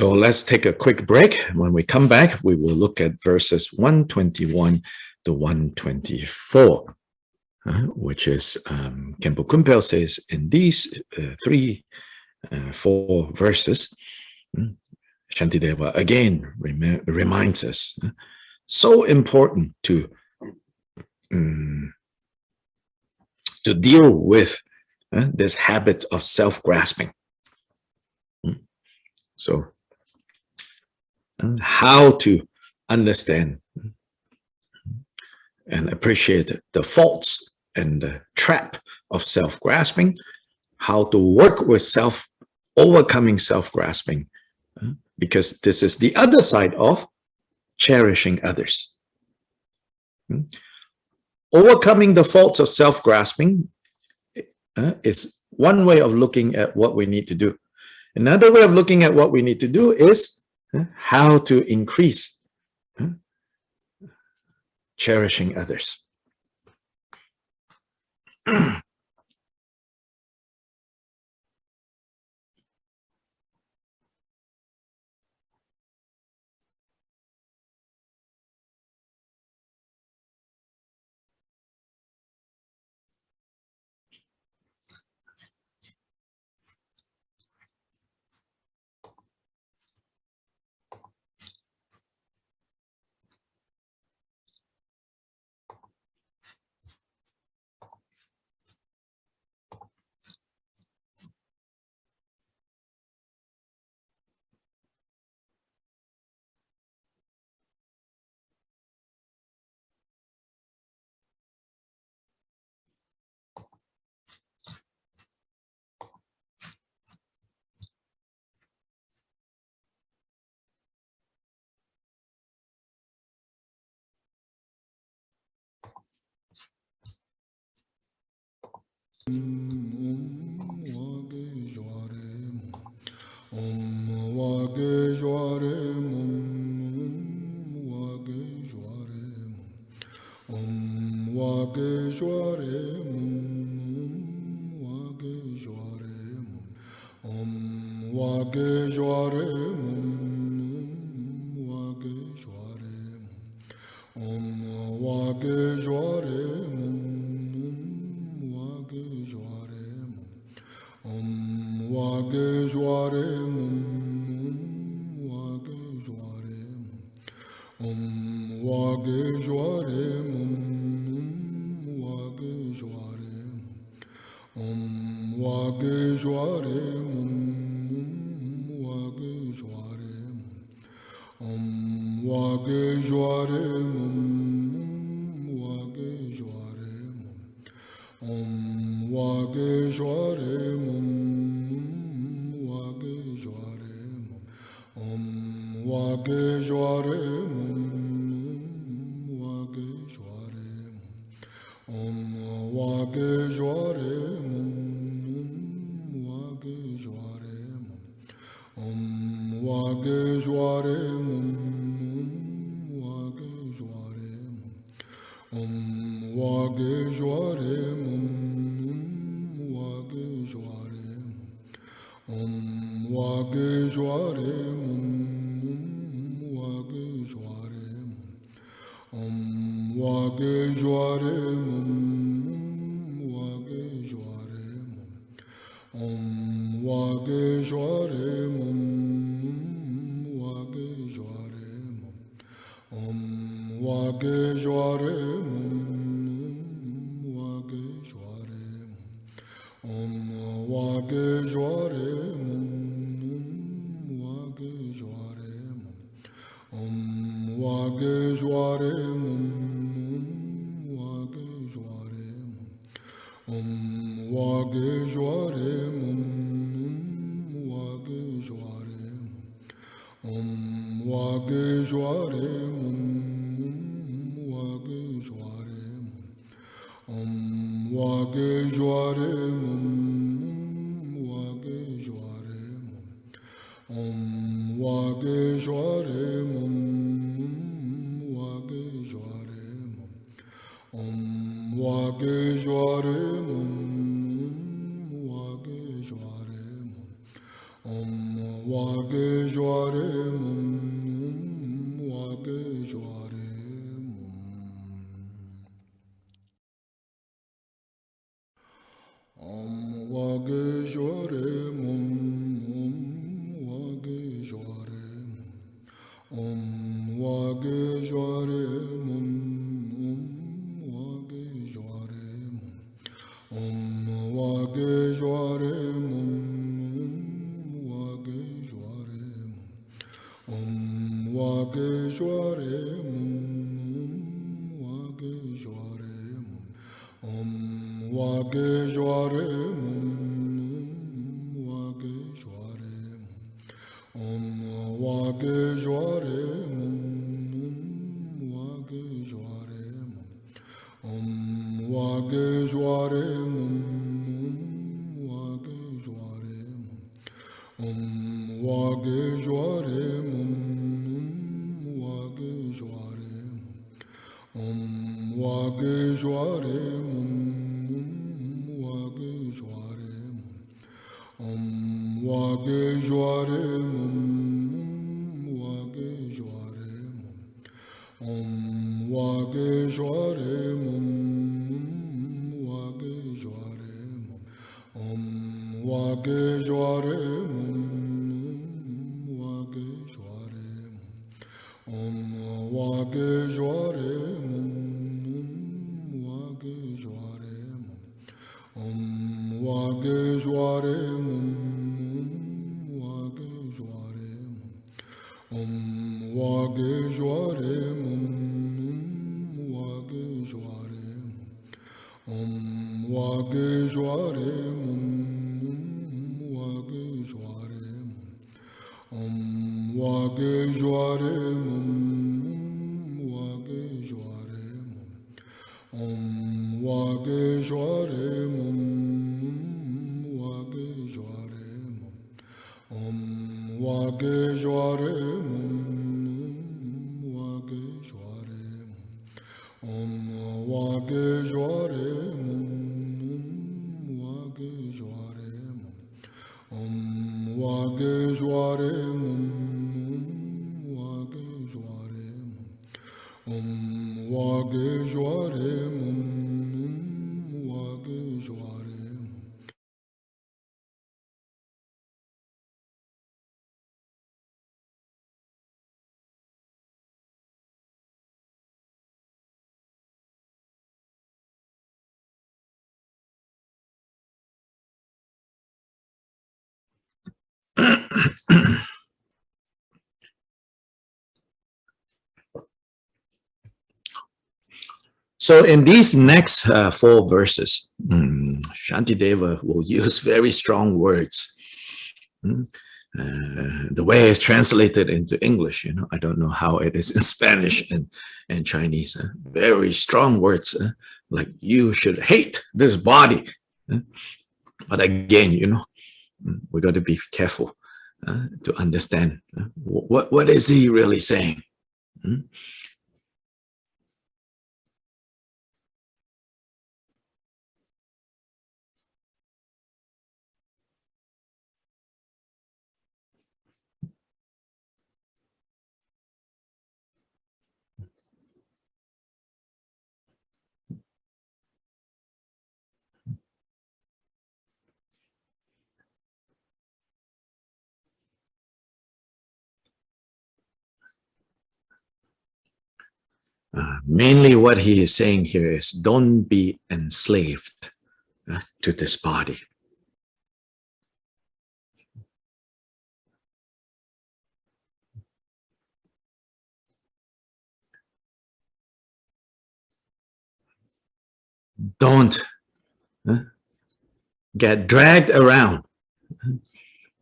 So let's take a quick break. When we come back, we will look at verses 121 to 124, which is, Khenpo Kumpel says, in these 4 verses, Shantideva again reminds us, so important to deal with this habit of self-grasping. So, how to understand and appreciate the faults and the trap of self-grasping, how to work with overcoming self-grasping, because this is the other side of cherishing others. Overcoming the faults of self-grasping is one way of looking at what we need to do. Another way of looking at what we need to do is how to increase cherishing others. Om Wage Jware So in these next 4 verses, Shantideva will use very strong words. The way it's translated into English, I don't know how it is in Spanish and Chinese. Very strong words, like you should hate this body. But again, we got to be careful to understand what is he really saying. Mainly what he is saying here is don't be enslaved to this body. Don't get dragged around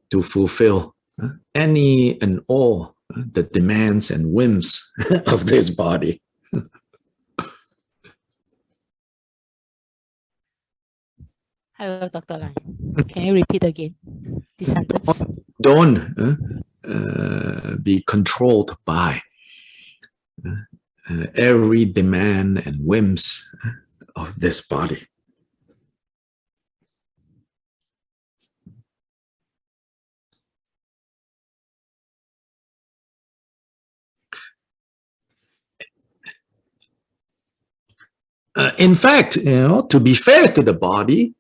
to fulfill any and all the demands and whims of this body. Hello, Dr. Lai. Can you repeat again this sentence? Don't be controlled by every demand and whims of this body. In fact, to be fair to the body,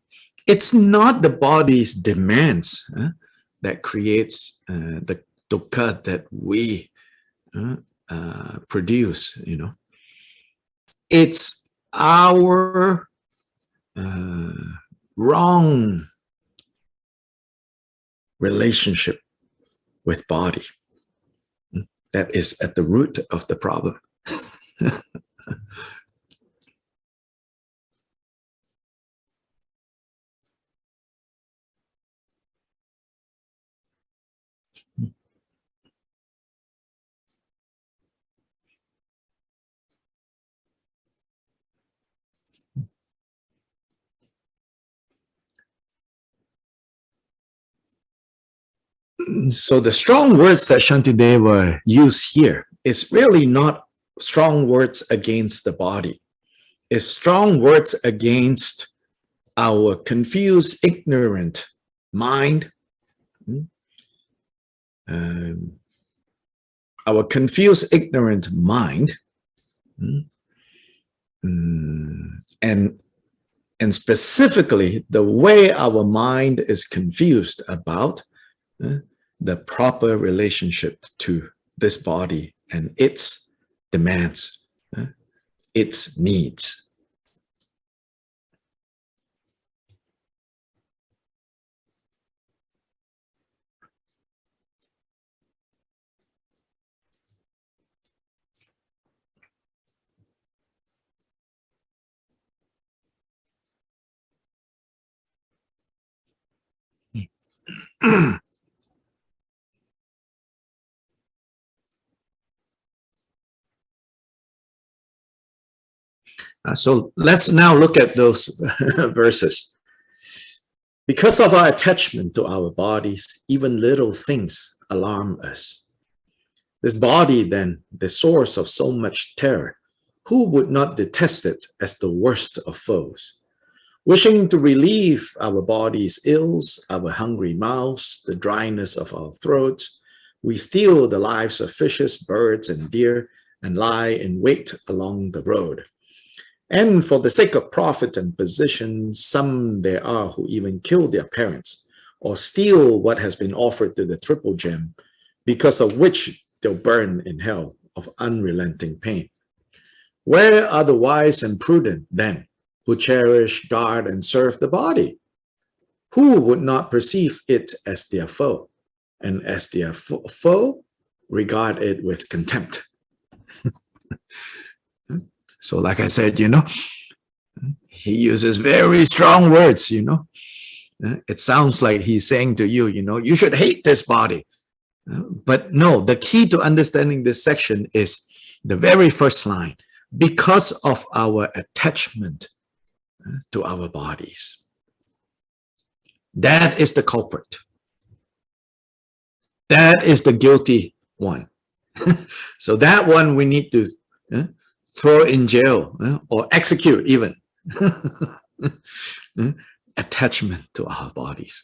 it's not the body's demands that creates the dukkha that we produce, it's our wrong relationship with body that is at the root of the problem. So the strong words that Shantideva used here is really not strong words against the body. It's strong words against our confused, ignorant mind, our confused, ignorant mind, and specifically the way our mind is confused about the proper relationship to this body and its demands, its needs. So let's now look at those verses. Because of our attachment to our bodies, even little things alarm us. This body, then, the source of so much terror, who would not detest it as the worst of foes? Wishing to relieve our body's ills, our hungry mouths, the dryness of our throats, we steal the lives of fishes, birds, and deer, and lie in wait along the road. And for the sake of profit and position, some there are who even kill their parents or steal what has been offered to the triple gem, because of which they'll burn in hell of unrelenting pain. Where are the wise and prudent then, who cherish, guard, and serve the body? Who would not perceive it as their foe, and as their foe, regard it with contempt? So like I said, he uses very strong words, It sounds like he's saying to you, you should hate this body. But no, the key to understanding this section is the very first line, because of our attachment to our bodies. That is the culprit. That is the guilty one. So that one we need to throw in jail or execute even. Attachment to our bodies.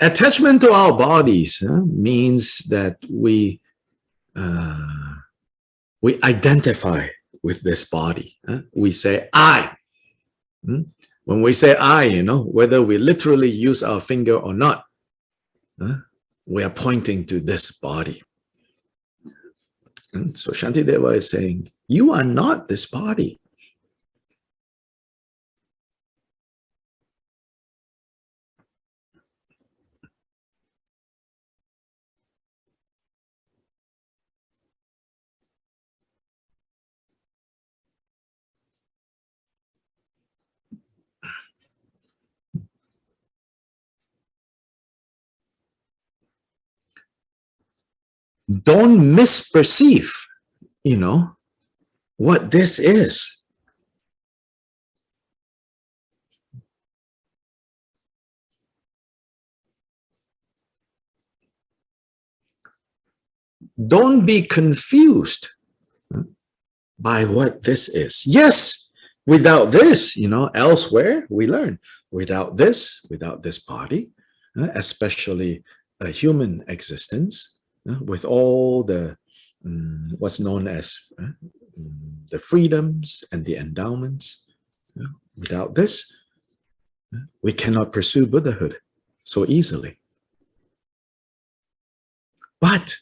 Attachment to our bodies means that we identify with this body. We say I. When we say I, whether we literally use our finger or not, we are pointing to this body. And so Shantideva is saying, you are not this body. Don't misperceive, what this is. Don't be confused by what this is. Yes, without this, elsewhere we learn, without this body, especially a human existence, with all the what's known as the freedoms and the endowments, without this, we cannot pursue Buddhahood so easily. But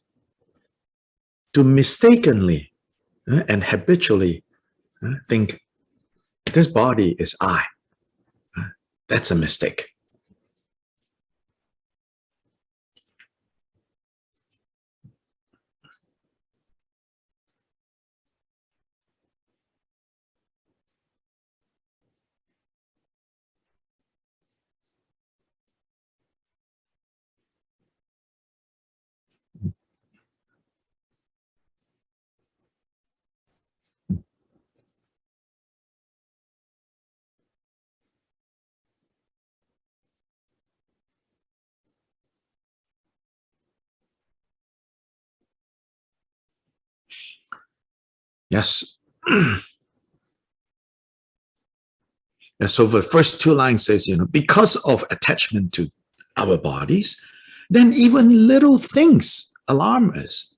to mistakenly and habitually think this body is I, that's a mistake. Yes. And so the first two lines says, because of attachment to our bodies, then even little things alarm us.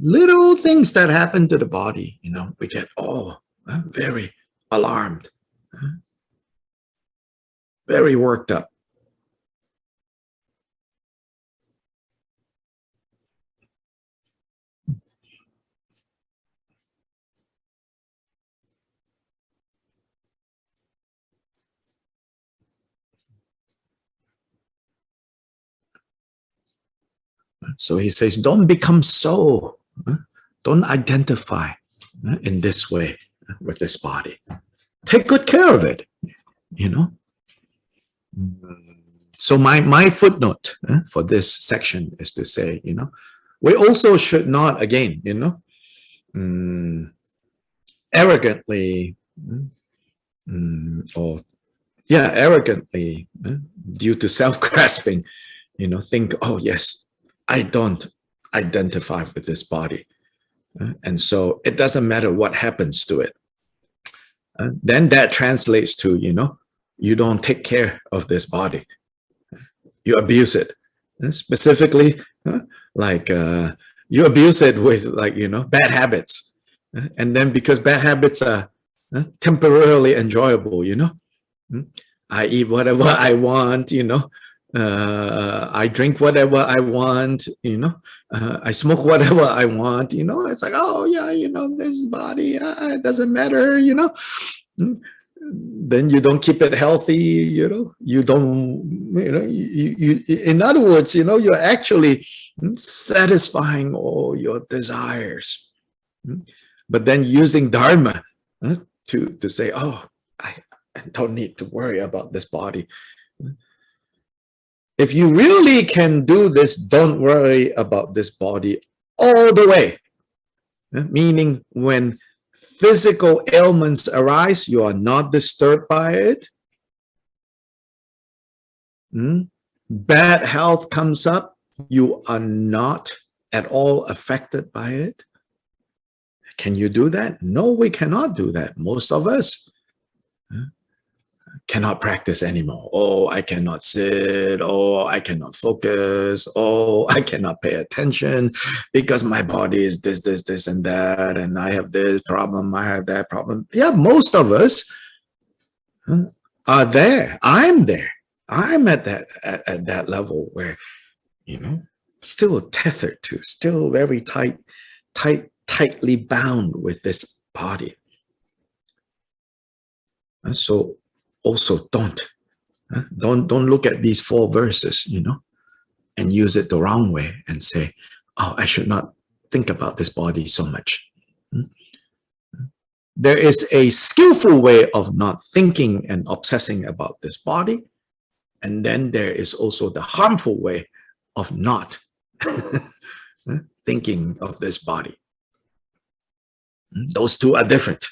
Little things that happen to the body, we get very alarmed, very worked up. So he says, don't become so, don't identify in this way with this body. Take good care of it, So my footnote for this section is to say, we also should not, again, arrogantly, arrogantly, due to self-grasping, think, oh yes, I don't identify with this body. And so it doesn't matter what happens to it. Then that translates to, you don't take care of this body. You abuse it. Specifically, like you abuse it with bad habits. And then because bad habits are temporarily enjoyable, I eat whatever I want, I drink whatever I want, I smoke whatever I want, it's like, oh yeah, this body, it doesn't matter, then you don't keep it healthy, you don't, in other words, you're actually satisfying all your desires. But then using Dharma to say, oh, I don't need to worry about this body. If you really can do this, don't worry about this body all the way. Meaning when physical ailments arise, you are not disturbed by it. Bad health comes up, you are not at all affected by it. Can you do that? No, we cannot do that. Most of us cannot practice anymore. Oh, I cannot sit. Oh, I cannot focus. Oh, I cannot pay attention because my body is this, and that, and I have this problem, I have that problem. Yeah, most of us are there. I'm there. I'm at that level where, still tethered to, still very tightly bound with this body. And so also don't look at these 4 verses, and use it the wrong way and say, oh, I should not think about this body so much. There is a skillful way of not thinking and obsessing about this body. And then there is also the harmful way of not thinking of this body. Those two are different.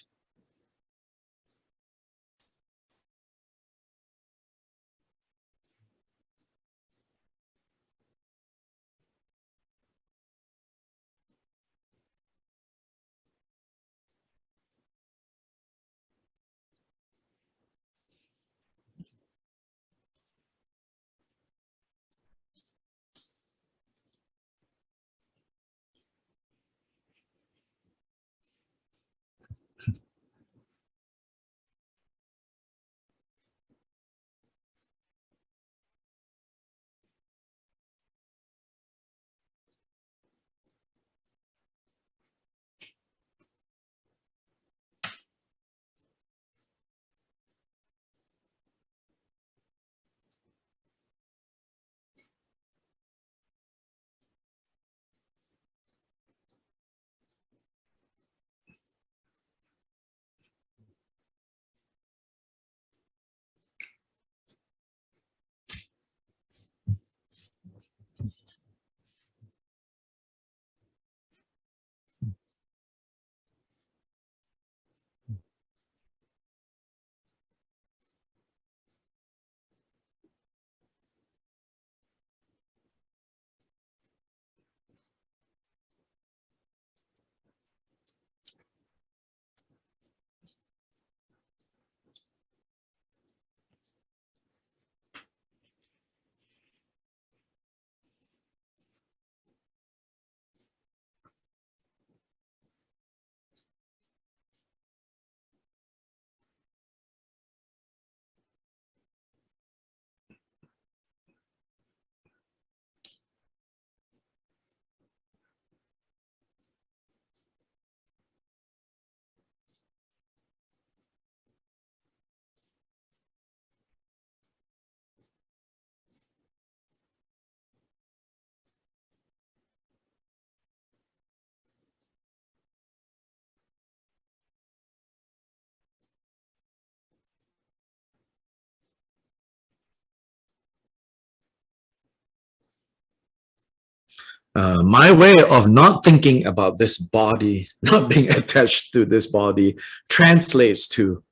My way of not thinking about this body, not being attached to this body, translates to,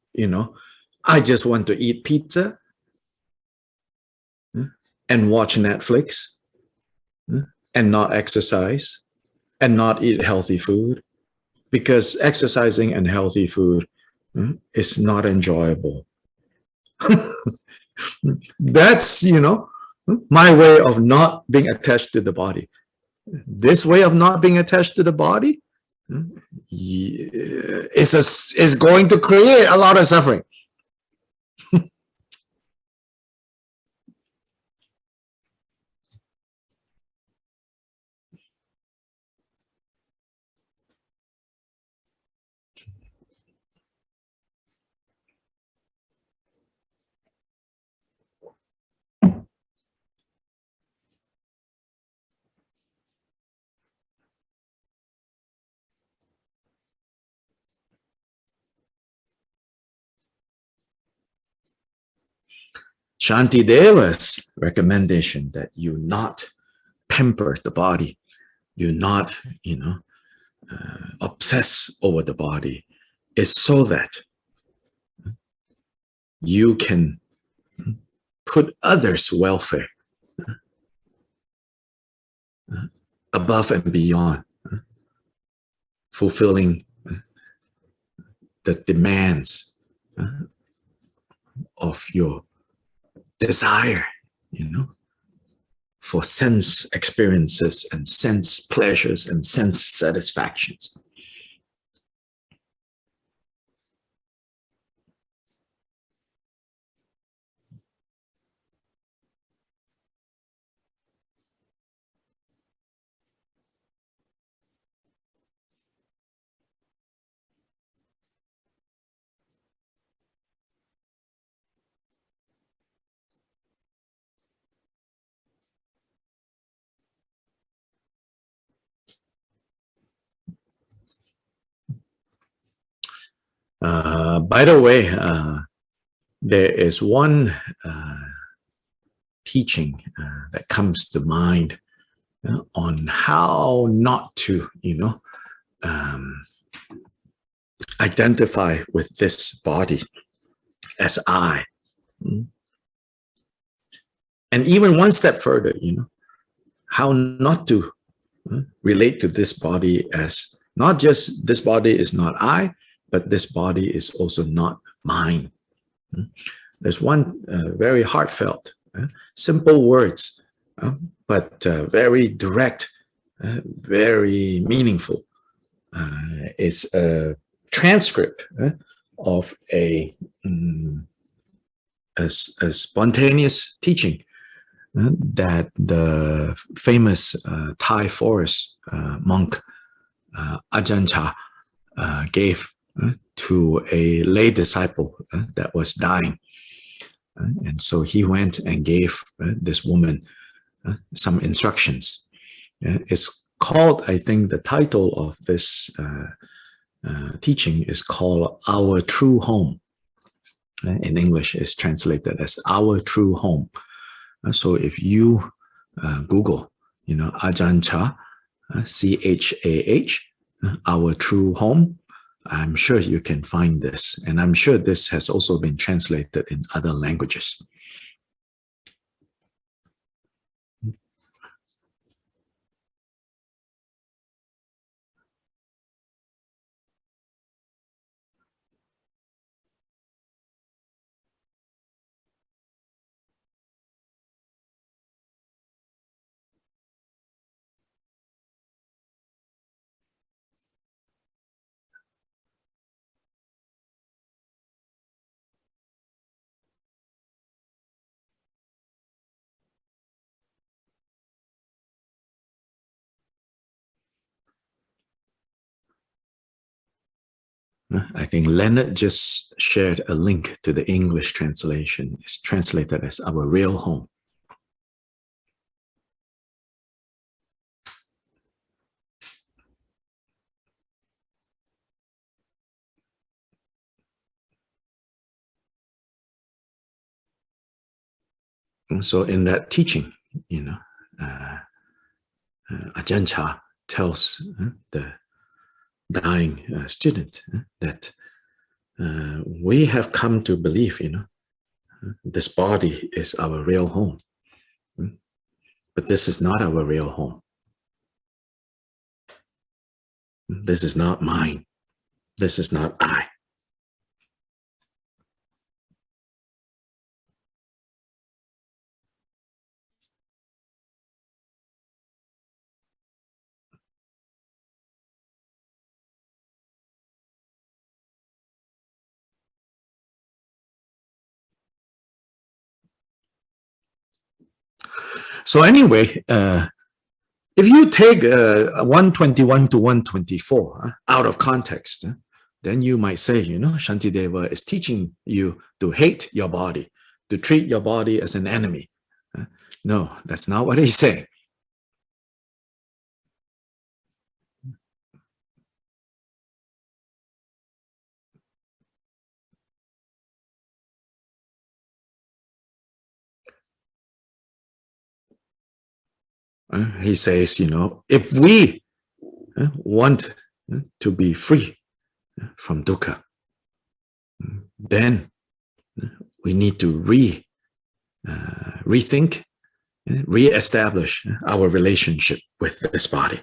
I just want to eat pizza and watch Netflix and not exercise and not eat healthy food, because exercising and healthy food is not enjoyable. That's, my way of not being attached to the body. This way of not being attached to the body is going to create a lot of suffering. Shantideva's recommendation that you not pamper the body, you not, obsess over the body, is so that you can put others' welfare above and beyond fulfilling the demands of your desire, for sense experiences and sense pleasures and sense satisfactions. By the way, there is one teaching that comes to mind on how not to, identify with this body as I. And even one step further, how not to relate to this body as not just this body is not I, but this body is also not mine. There's one very heartfelt, simple words, but very direct, very meaningful. It's a transcript of a spontaneous teaching that the famous Thai forest monk Ajahn Chah gave to a lay disciple that was dying. And so he went and gave this woman some instructions. It's called, I think the title of this teaching is called Our True Home. In English, it's translated as Our True Home. So if you Google, Ajahn Chah, CHAH, Our True Home, I'm sure you can find this. And I'm sure this has also been translated in other languages. I think Leonard just shared a link to the English translation. It's translated as Our Real Home. And so in that teaching, Ajahn Chah tells the dying student that we have come to believe, this body is our real home. But this is not our real home. This is not mine. This is not I. So anyway, if you take 121 to 124 out of context, then you might say, Shantideva is teaching you to hate your body, to treat your body as an enemy. No, that's not what he's saying. He says, if we want to be free from dukkha, then we need to rethink, re-establish our relationship with this body.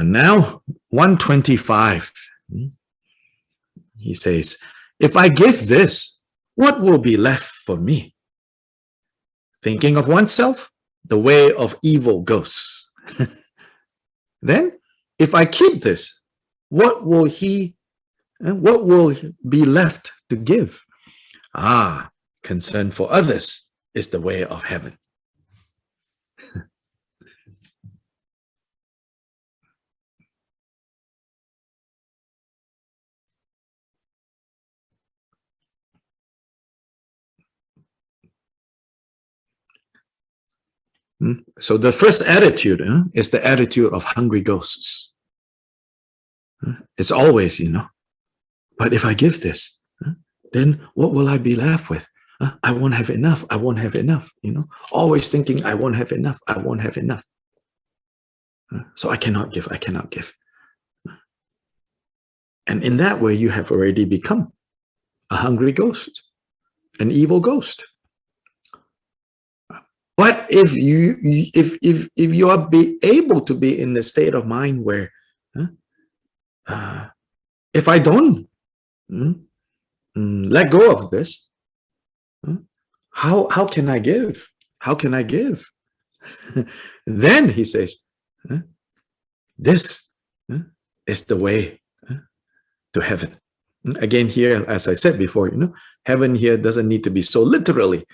Now, 125, he says, if I give this, what will be left for me? Thinking of oneself, the way of evil ghosts. Then, if I keep this, what will be left to give? Concern for others is the way of heaven. So the first attitude is the attitude of hungry ghosts. It's always, but if I give this, then what will I be left with? I won't have enough. I won't have enough, always thinking I won't have enough. I won't have enough. So I cannot give. I cannot give. And in that way, you have already become a hungry ghost, an evil ghost. But if you are able to be in the state of mind where, if I don't let go of this, how can I give? How can I give? Then he says, this is the way to heaven. Again, here, as I said before, heaven here doesn't need to be so literally.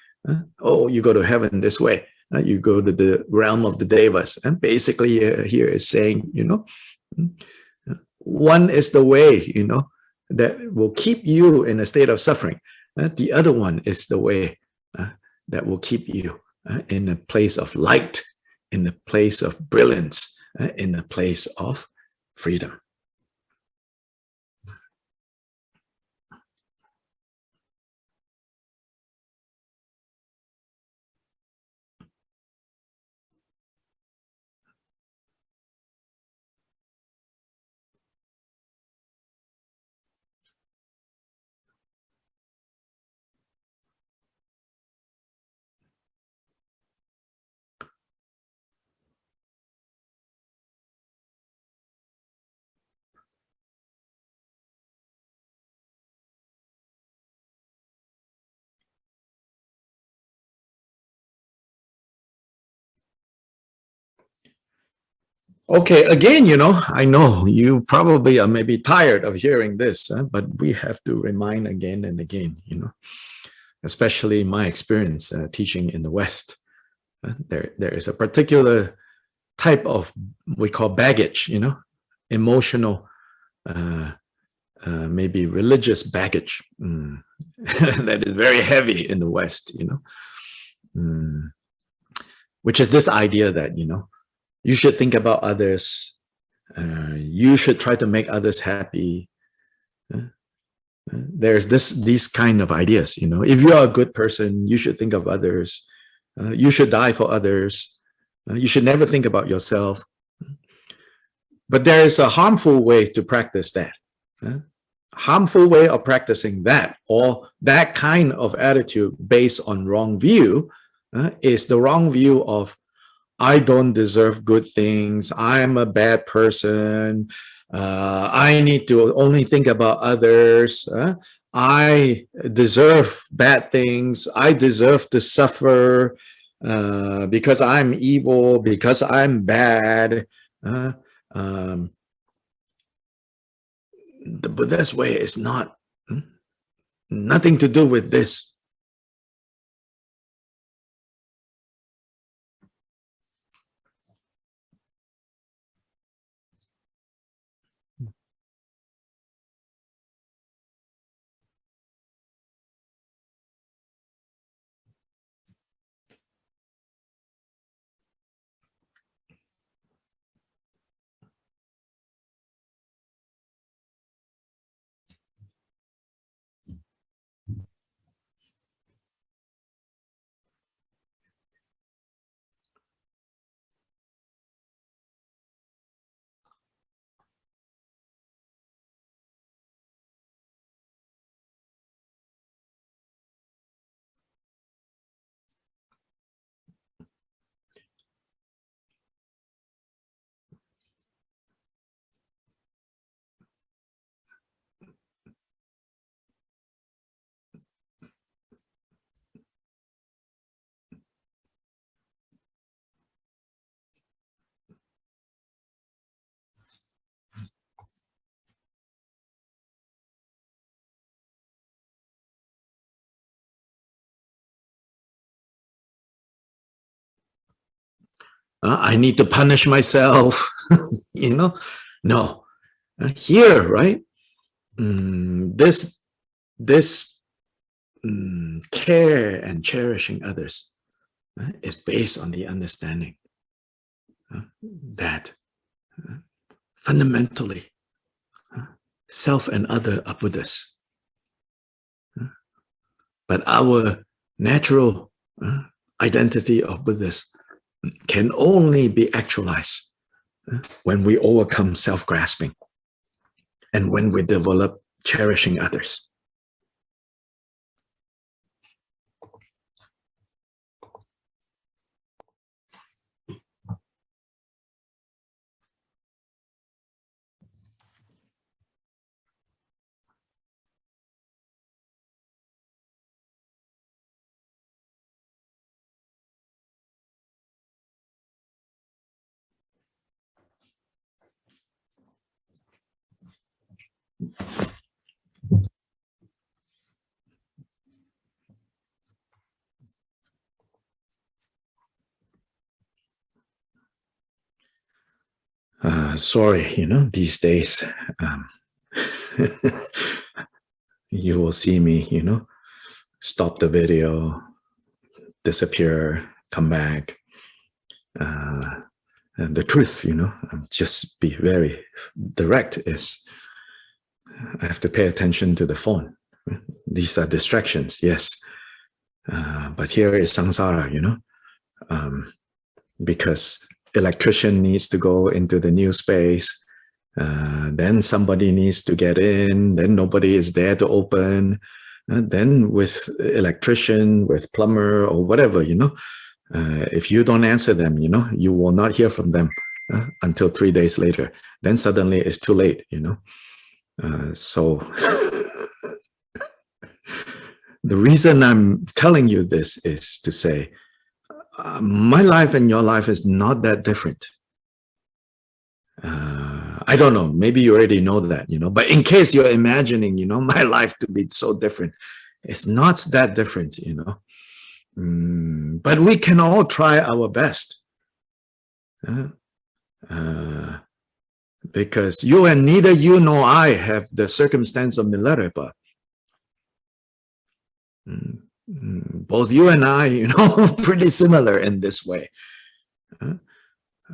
Oh, you go to heaven this way. You go to the realm of the devas. And basically here is saying, one is the way, that will keep you in a state of suffering. The other one is the way that will keep you in a place of light, in a place of brilliance, in a place of freedom. Okay, again, I know you probably are maybe tired of hearing this, but we have to remind again and again, especially my experience teaching in the West. There is a particular type of, we call baggage, emotional, maybe religious baggage that is very heavy in the West, which is this idea that, you should think about others. You should try to make others happy. There's these kind of ideas, if you are a good person, you should think of others. You should die for others. You should never think about yourself. But there is a harmful way to practice that. Harmful way of practicing that, or that kind of attitude based on wrong view, is the wrong view of, I don't deserve good things. I'm a bad person. I need to only think about others. I deserve bad things. I deserve to suffer because I'm evil, because I'm bad. The Buddha's way is nothing to do with this. I need to punish myself, No. Here, right? This care and cherishing others is based on the understanding that fundamentally self and other are Buddhas. But our natural identity of Buddhas can only be actualized when we overcome self-grasping and when we develop cherishing others. Sorry, these days, you will see me, stop the video, disappear, come back. And the truth, just be very direct, is I have to pay attention to the phone. These are distractions, yes. But here is samsara, because electrician needs to go into the new space, then somebody needs to get in, then nobody is there to open, then with electrician, with plumber or whatever, if you don't answer them, you will not hear from them until 3 days later. Then suddenly it's too late, So the reason I'm telling you this is to say, my life and your life is not that different. I don't know, maybe you already know that, but in case you're imagining, my life to be so different, it's not that different, But we can all try our best. Because neither you nor I have the circumstance of Milarepa. Both you and I, pretty similar in this way.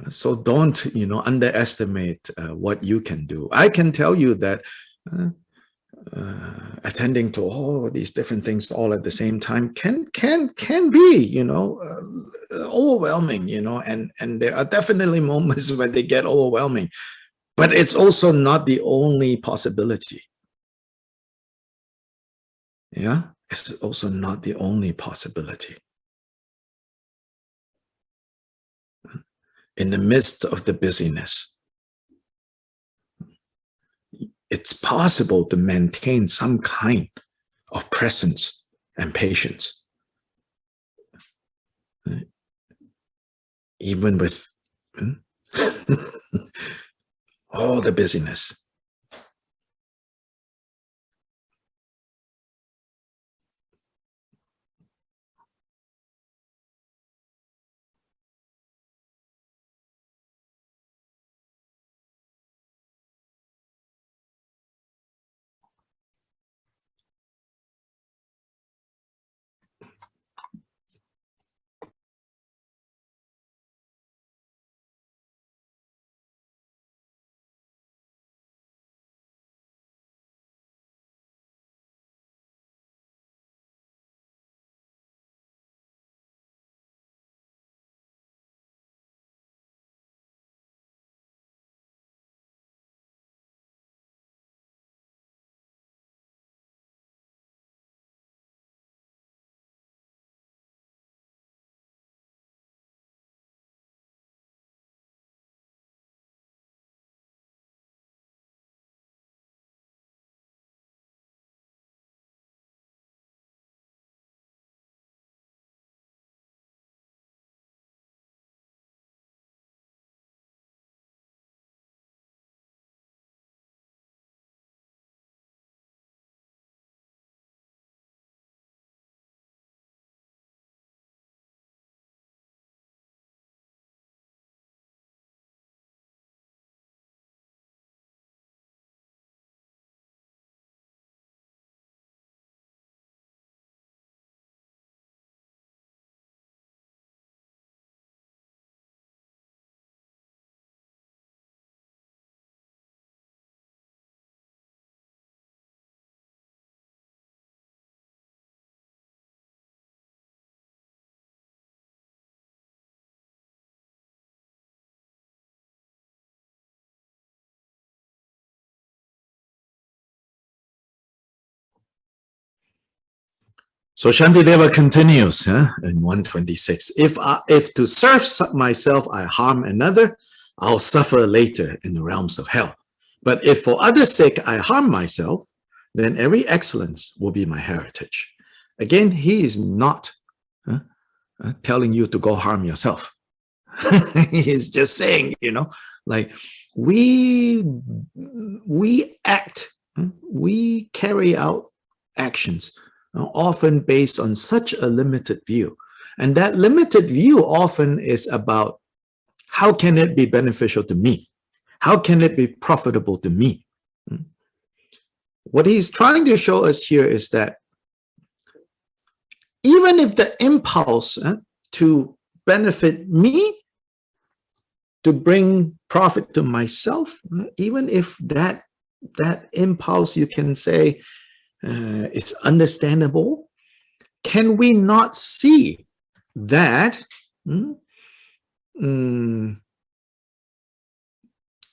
So don't, underestimate what you can do. I can tell you that attending to all of these different things all at the same time can be, overwhelming, and there are definitely moments when they get overwhelming, but it's also not the only possibility. Yeah, it's also not the only possibility. In the midst of the busyness, it's possible to maintain some kind of presence and patience, even with all the busyness. So Shantideva continues in 126. If to serve myself I harm another, I'll suffer later in the realms of hell. But if for others' sake I harm myself, then every excellence will be my heritage. Again, he is not telling you to go harm yourself. He's just saying, like we act, we carry out actions often based on such a limited view. And that limited view often is about how can it be beneficial to me? How can it be profitable to me? What he's trying to show us here is that even if the impulse to benefit me, to bring profit to myself, even if that impulse, you can say, it's understandable, can we not see that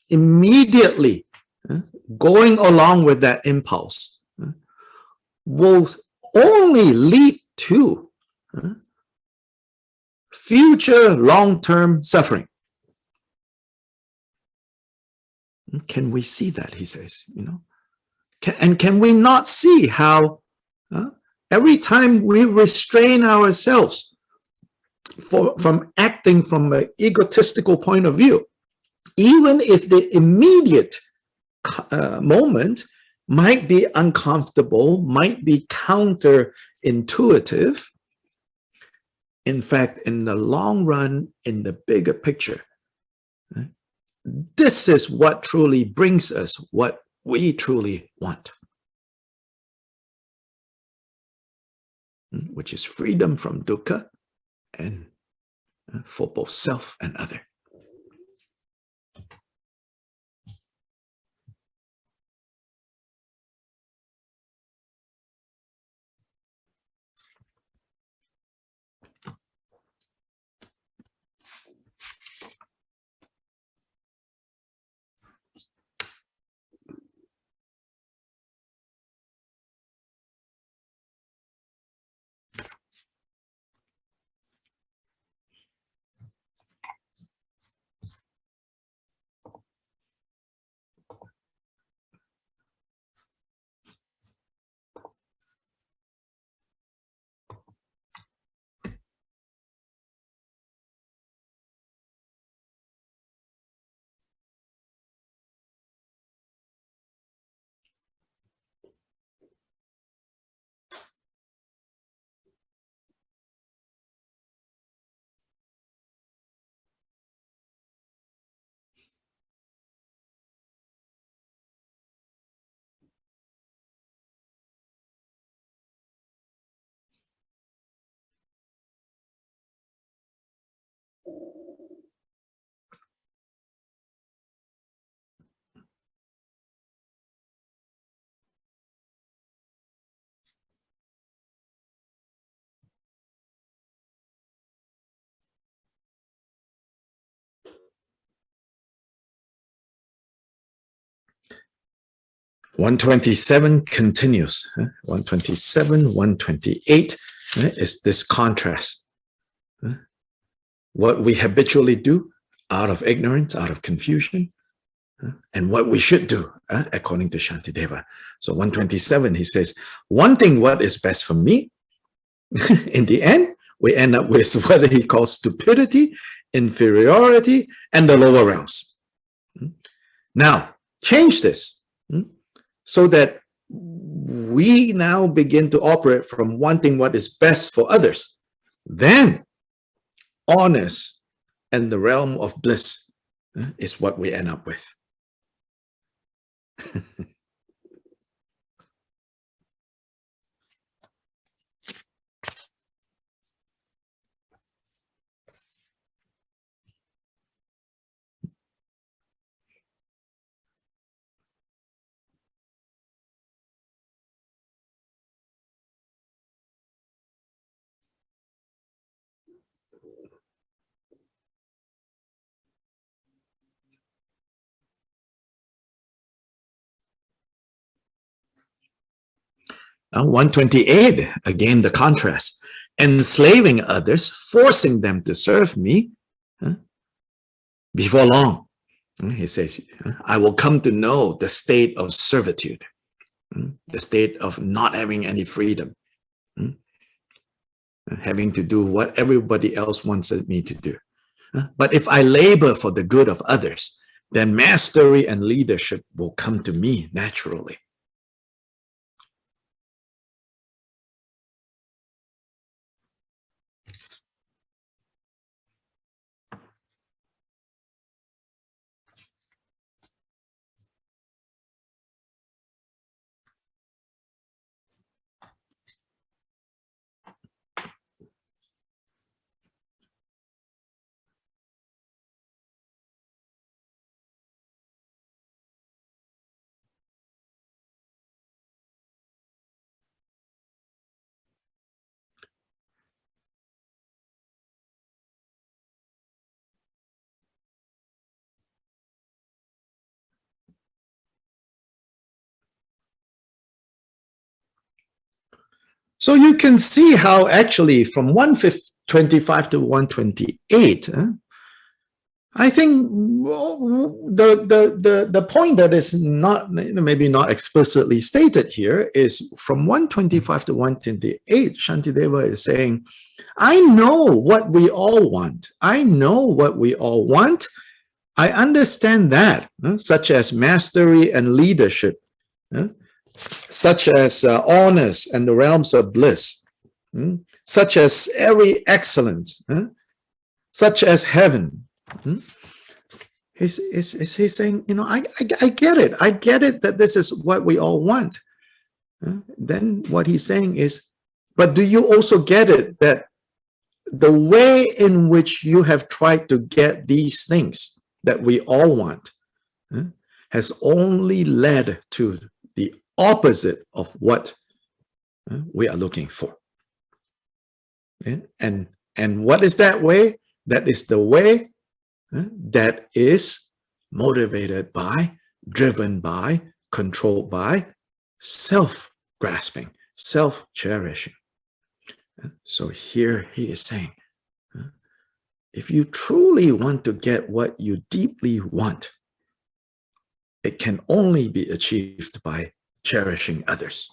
immediately going along with that impulse will only lead to future long-term suffering? Can we see that, he says, can we not see how every time we restrain ourselves from acting from an egotistical point of view, even if the immediate moment might be uncomfortable, might be counterintuitive, in fact, in the long run, in the bigger picture, this is what truly brings us what we truly want, which is freedom from dukkha and for both self and other. One 127 continues. 127, 128 is this contrast. What we habitually do out of ignorance, out of confusion, and what we should do according to Shantideva. So 127, he says, wanting what is best for me, in the end, we end up with what he calls stupidity, inferiority, and the lower realms. Now, change this. So that we now begin to operate from wanting what is best for others. Then, honest and the realm of bliss is what we end up with. 128, again, the contrast. Enslaving others, forcing them to serve me. Before long, he says, I will come to know the state of servitude, the state of not having any freedom, having to do what everybody else wants me to do. But if I labor for the good of others, then mastery and leadership will come to me naturally. So you can see how actually from 125 to 128, I think the point that is not, maybe not explicitly stated here is from 125 to 128, Shantideva is saying, I know what we all want. I know what we all want. I understand that, such as mastery and leadership, such as honors and the realms of bliss, such as every excellence, such as heaven. He's saying, you know, I get it. I get it that this is what we all want. Then what he's saying is, but do you also get it that the way in which you have tried to get these things that we all want has only led to the opposite of what we are looking for. And what is that way? That is the way that is motivated by, driven by, controlled by self-grasping, self-cherishing. So here he is saying, if you truly want to get what you deeply want, it can only be achieved by cherishing others.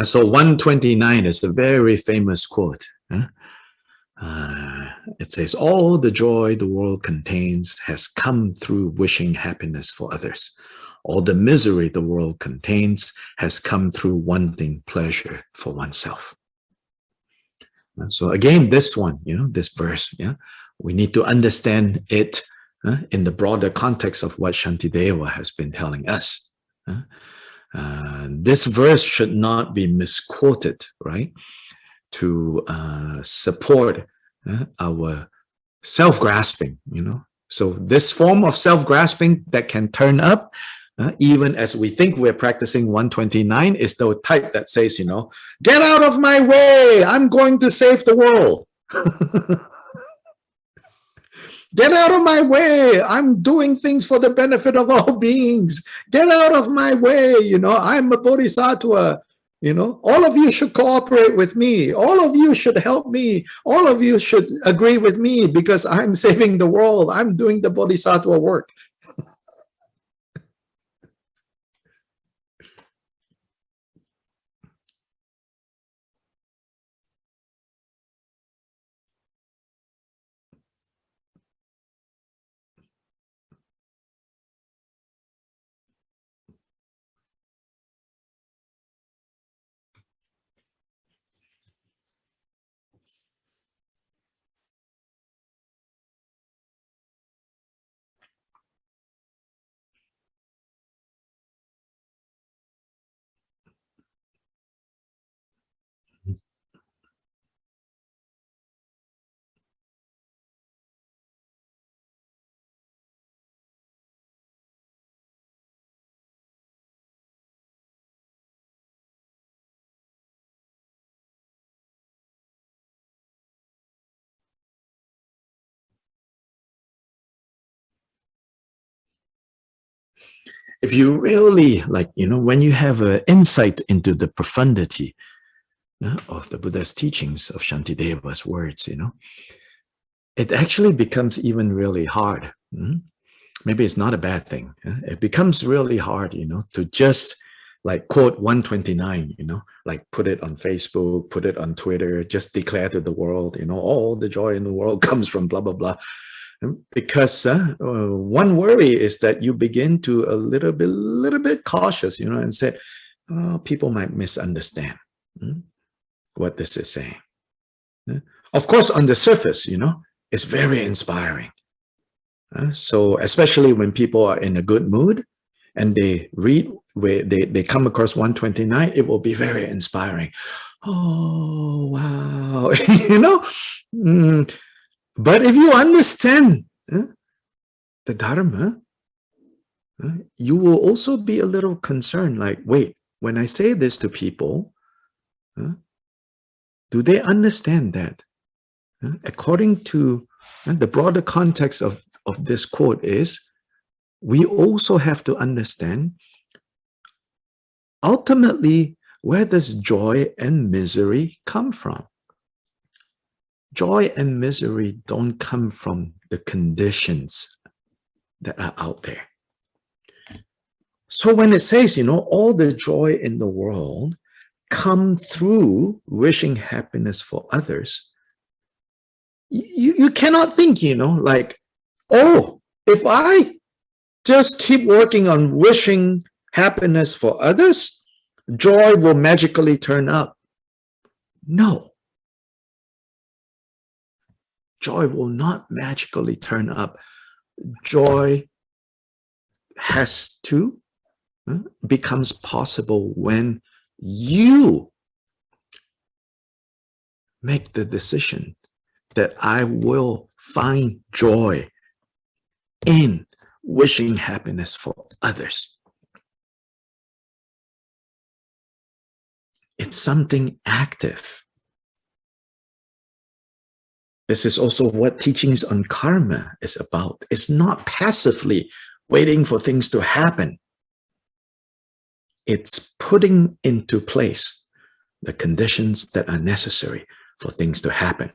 So 129 is a very famous quote. It says, all the joy the world contains has come through wishing happiness for others. All the misery the world contains has come through wanting pleasure for oneself. So again, this one, this verse, we need to understand it in the broader context of what Shantideva has been telling us. This verse should not be misquoted, right? To support our self-grasping, So this form of self-grasping that can turn up, even as we think we're practicing 129, is the type that says, get out of my way, I'm going to save the world. Get out of my way, I'm doing things for the benefit of all beings. Get out of my way, I'm a Bodhisattva. All of you should cooperate with me. All of you should help me. All of you should agree with me because I'm saving the world. I'm doing the Bodhisattva work. If you really when you have an insight into the profundity of the Buddha's teachings, of Shantideva's words, it actually becomes even really hard. Maybe it's not a bad thing. It becomes really hard, to just quote 129, put it on Facebook, put it on Twitter, just declare to the world, all the joy in the world comes from blah, blah, blah. Because one worry is that you begin to a little bit cautious, and say, oh, people might misunderstand what this is saying. Of course, on the surface, is very inspiring. So especially when people are in a good mood and they read, where they come across 129, it will be very inspiring. Oh, wow. You know? But if you understand the Dharma, you will also be a little concerned, like, wait, when I say this to people, do they understand that? According to the broader context of this quote is, we also have to understand, ultimately, where does joy and misery come from? Joy and misery don't come from the conditions that are out there. So when it says, all the joy in the world come through wishing happiness for others, you cannot think, like, oh, if I just keep working on wishing happiness for others, joy will magically turn up. No. Joy will not magically turn up. Joy has to, becomes possible when you make the decision that I will find joy in wishing happiness for others. It's something active. This is also what teachings on karma is about. It's not passively waiting for things to happen. It's putting into place the conditions that are necessary for things to happen.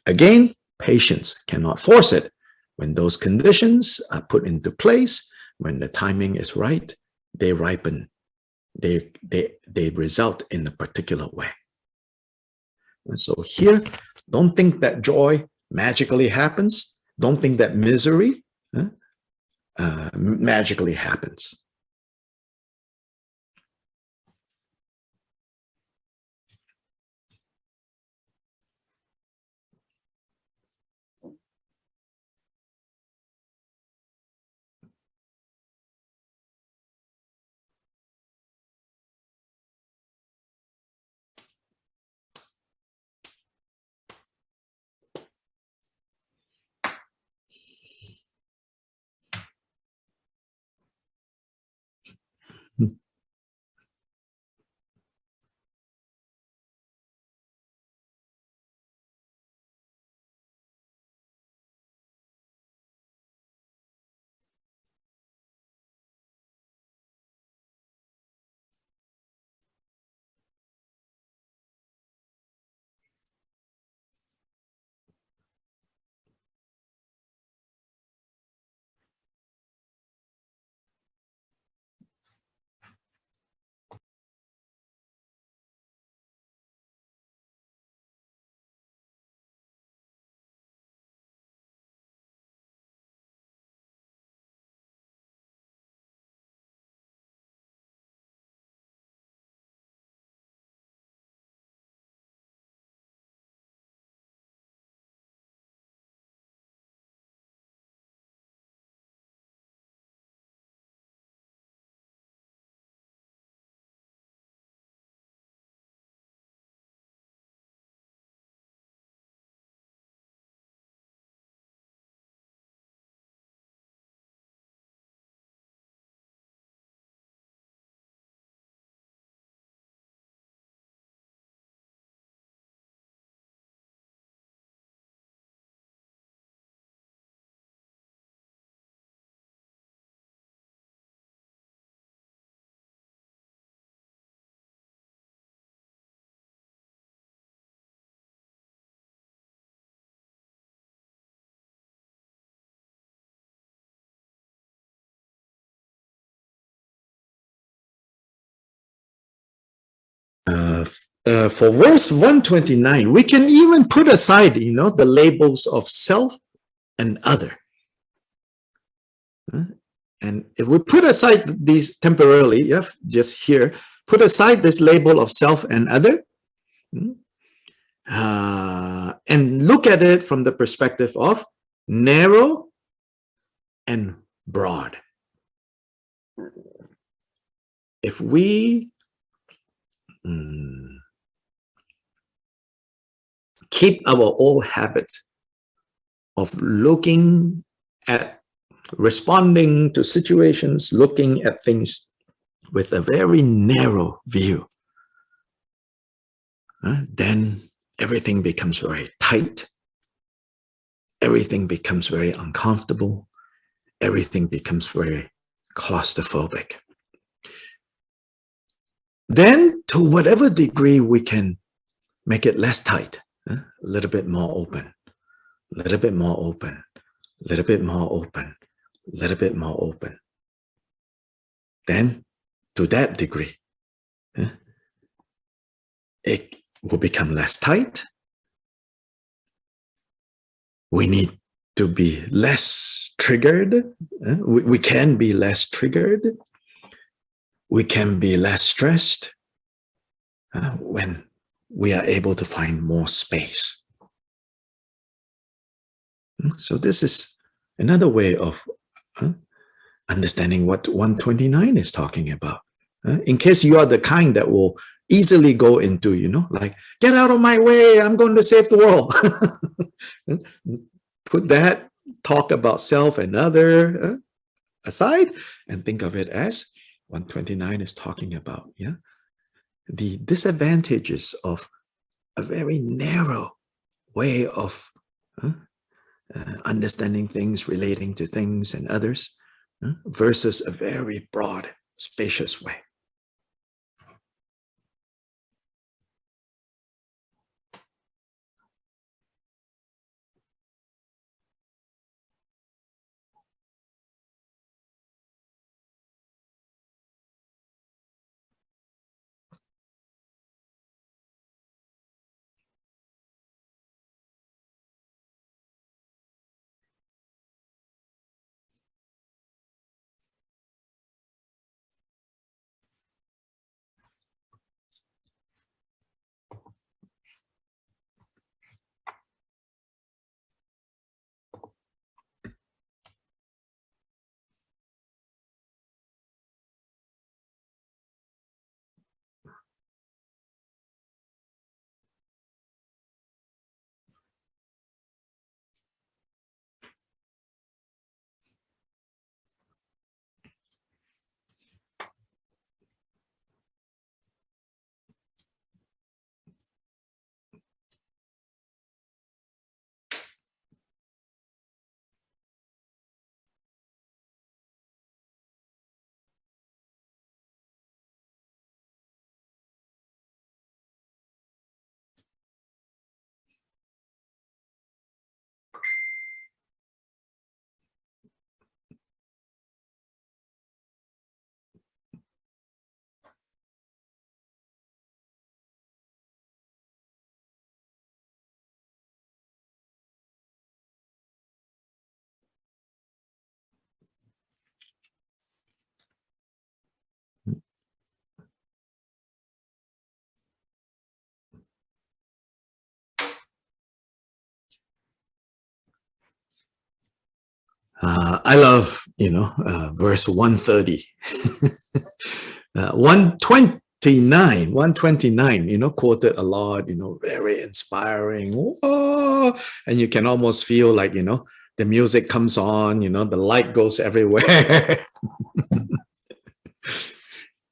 Again, patience, cannot force it. When those conditions are put into place, when the timing is right, they ripen. They result in a particular way. And so here, don't think that joy magically happens. Don't think that misery magically happens. For verse 129, we can even put aside, the labels of self and other. And if we put aside these temporarily, just here, put aside this label of self and other, and look at it from the perspective of narrow and broad. If we keep our old habit of looking at, responding to situations, looking at things with a very narrow view, then everything becomes very tight. Everything becomes very uncomfortable. Everything becomes very claustrophobic. Then, to whatever degree we can make it less tight, a little bit more open, a little bit more open, a little bit more open, a little bit more open. Then, to that degree, it will become less tight. We need to be less triggered. We can be less triggered. We can be less stressed when we are able to find more space. So this is another way of understanding what 129 is talking about. In case you are the kind that will easily go into, like, get out of my way, I'm going to save the world. Put that talk about self and other aside and think of it as 129 is talking about, the disadvantages of a very narrow way of understanding things, relating to things and others, versus a very broad, spacious way. I love, verse 130. 129, quoted a lot, very inspiring. Whoa! And you can almost feel like, the music comes on, the light goes everywhere.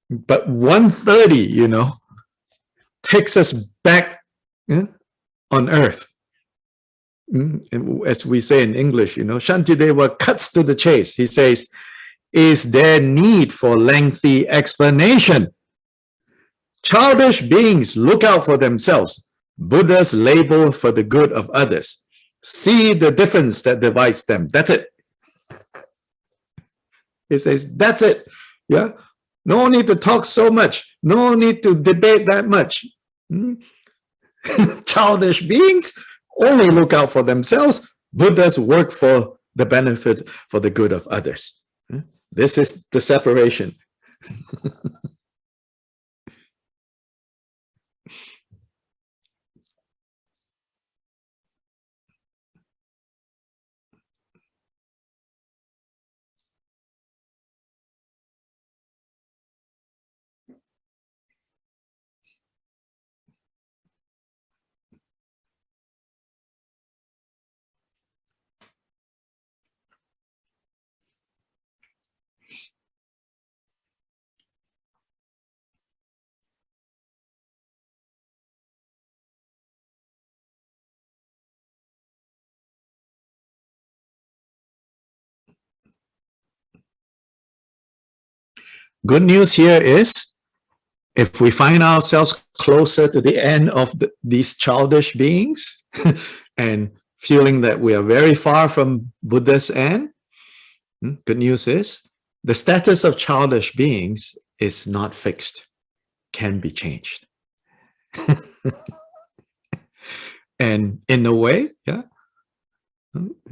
But 130, takes us back on earth. As we say in English, Shantideva cuts to the chase. He says, is there need for lengthy explanation? Childish beings look out for themselves. Buddhas labor for the good of others. See the difference that divides them. That's it. He says, that's it. Yeah. No need to talk so much. No need to debate that much. Childish beings only look out for themselves. Buddhas work for the benefit, for the good of others. This is the separation. Good news here is, if we find ourselves closer to the end of these childish beings and feeling that we are very far from Buddha's end, good news is the status of childish beings is not fixed, can be changed. And in a way, yeah,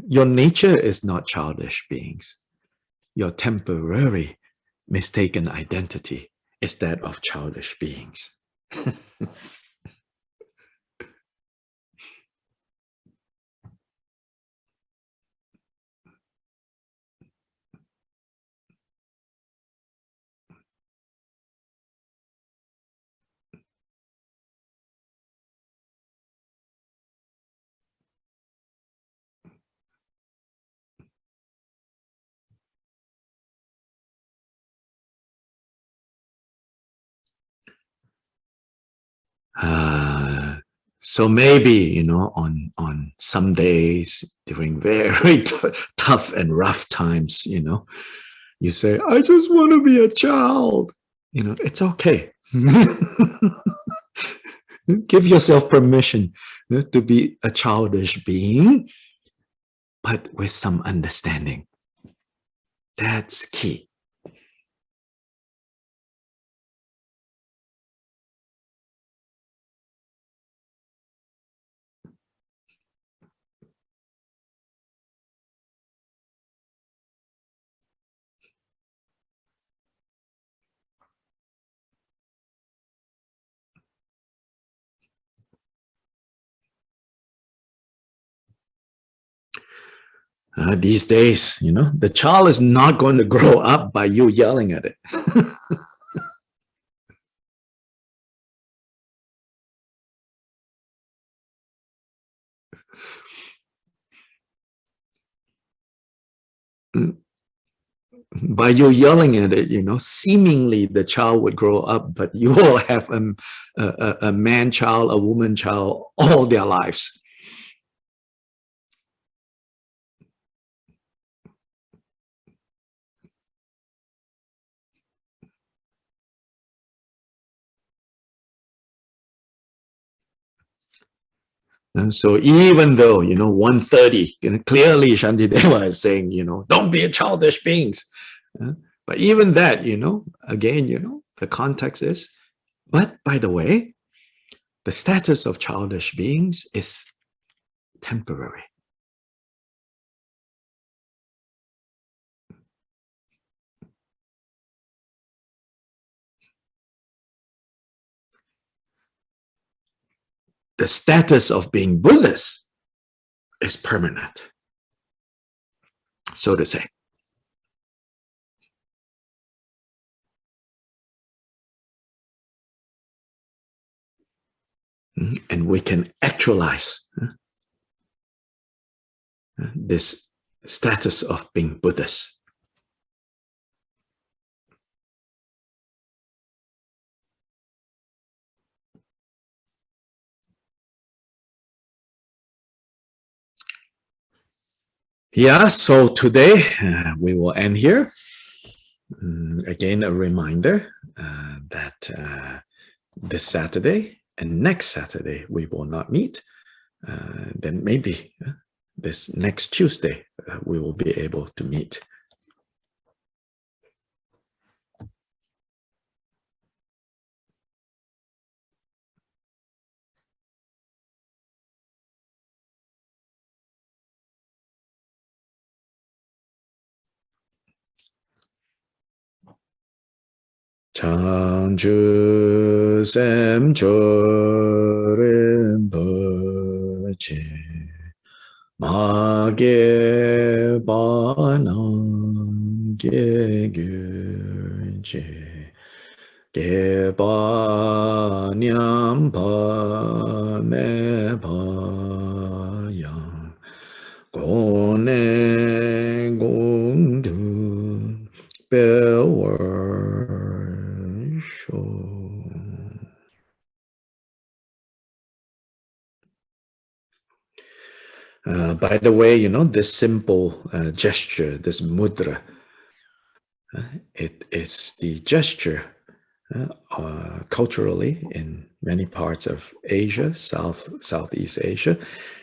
your nature is not childish beings. Your temporary mistaken identity is that of childish beings. So maybe, you know, on some days during very tough and rough times, you know, you say, I just want to be a child. You know, it's okay. Give yourself permission to be a childish being, but with some understanding. That's key. These days, you know, the child is not going to grow up by you yelling at it. By you yelling at it, you know, seemingly the child would grow up, but you will have a man child, a woman child all their lives. And so even though, you know, 130, you know, clearly Shantideva is saying, you know, don't be a childish beings. But even that, you know, again, you know, the context is, but by the way, the status of childish beings is temporary. The status of being Buddhist is permanent, so to say. And we can actualize this status of being Buddhist. Yeah, so today we will end here. Again, a reminder that this Saturday and next Saturday we will not meet. Then maybe this next Tuesday we will be able to meet. Changju sem chorim boche mage banam ge gyuje ge ba nyam ba me ba yang gone gong du bewer. By the way, you know, this simple gesture, this mudra, It is the gesture culturally in many parts of Asia, Southeast Asia.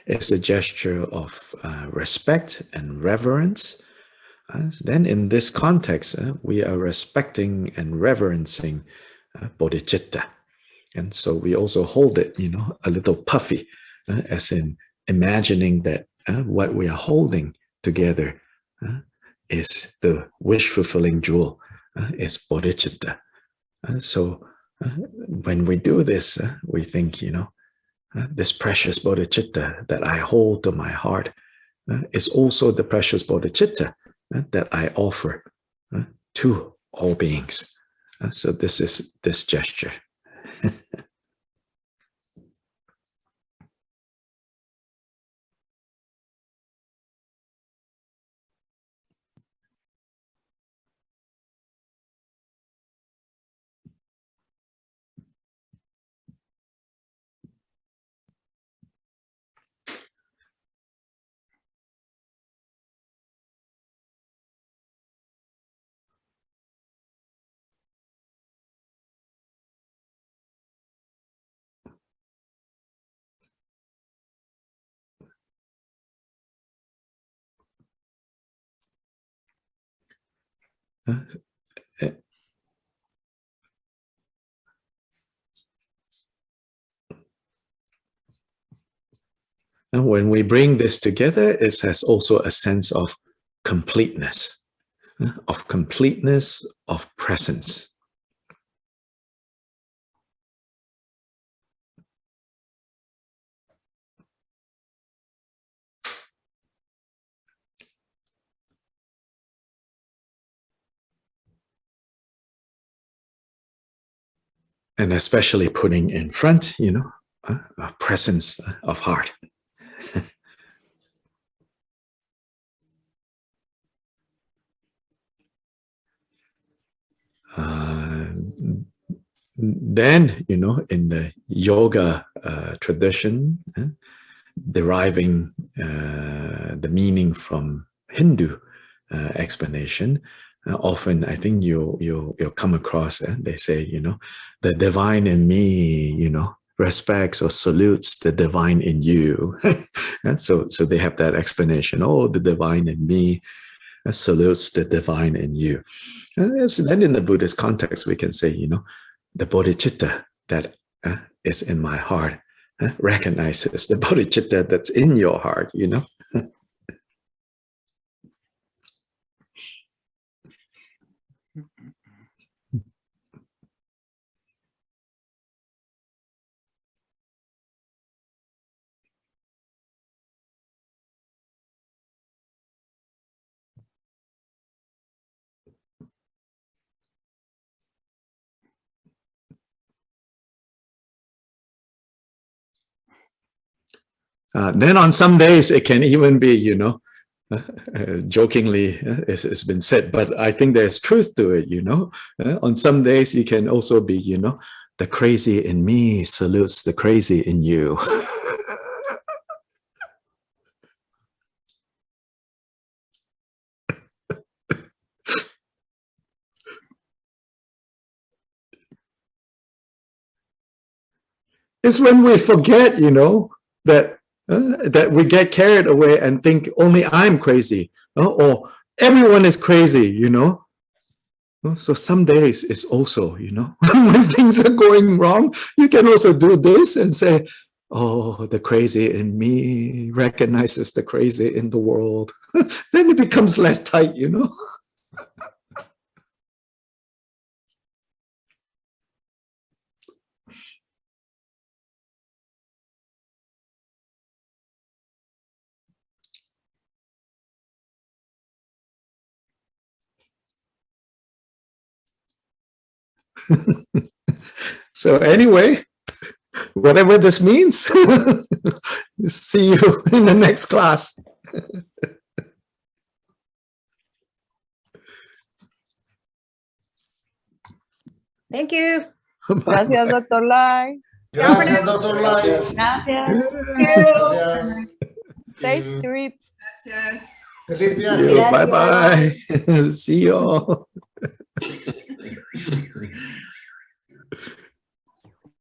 It's a gesture of respect and reverence. Then in this context, we are respecting and reverencing bodhicitta. And so we also hold it, a little puffy, as in imagining that what we are holding together is the wish-fulfilling jewel, is bodhicitta. So when we do this, we think, this precious bodhicitta that I hold to my heart is also the precious bodhicitta that I offer to all beings. So this is this gesture. And when we bring this together, it has also a sense of completeness, of presence. And especially putting in front, a presence of heart. Then, in the yoga tradition, deriving the meaning from Hindu explanation, often I think you'll come across, they say, the divine in me, respects or salutes the divine in you. So they have that explanation. Oh, the divine in me salutes the divine in you. So then in the Buddhist context, we can say, the bodhicitta that is in my heart recognizes the bodhicitta that's in your heart, Then on some days it can even be, jokingly, it's been said, but I think there's truth to it, on some days you can also be, the crazy in me salutes the crazy in you. It's when we forget, that we get carried away and think only I'm crazy, or everyone is crazy, So some days it's also, when things are going wrong, you can also do this and say, oh, the crazy in me recognizes the crazy in the world. Then it becomes less tight, So anyway, whatever this means, see you in the next class. Thank you. Gracias, Dr. Lai. Gracias, Dr. Lai. Gracias. Gracias. Safe trip. Feliz viaje. Bye-bye. See you all.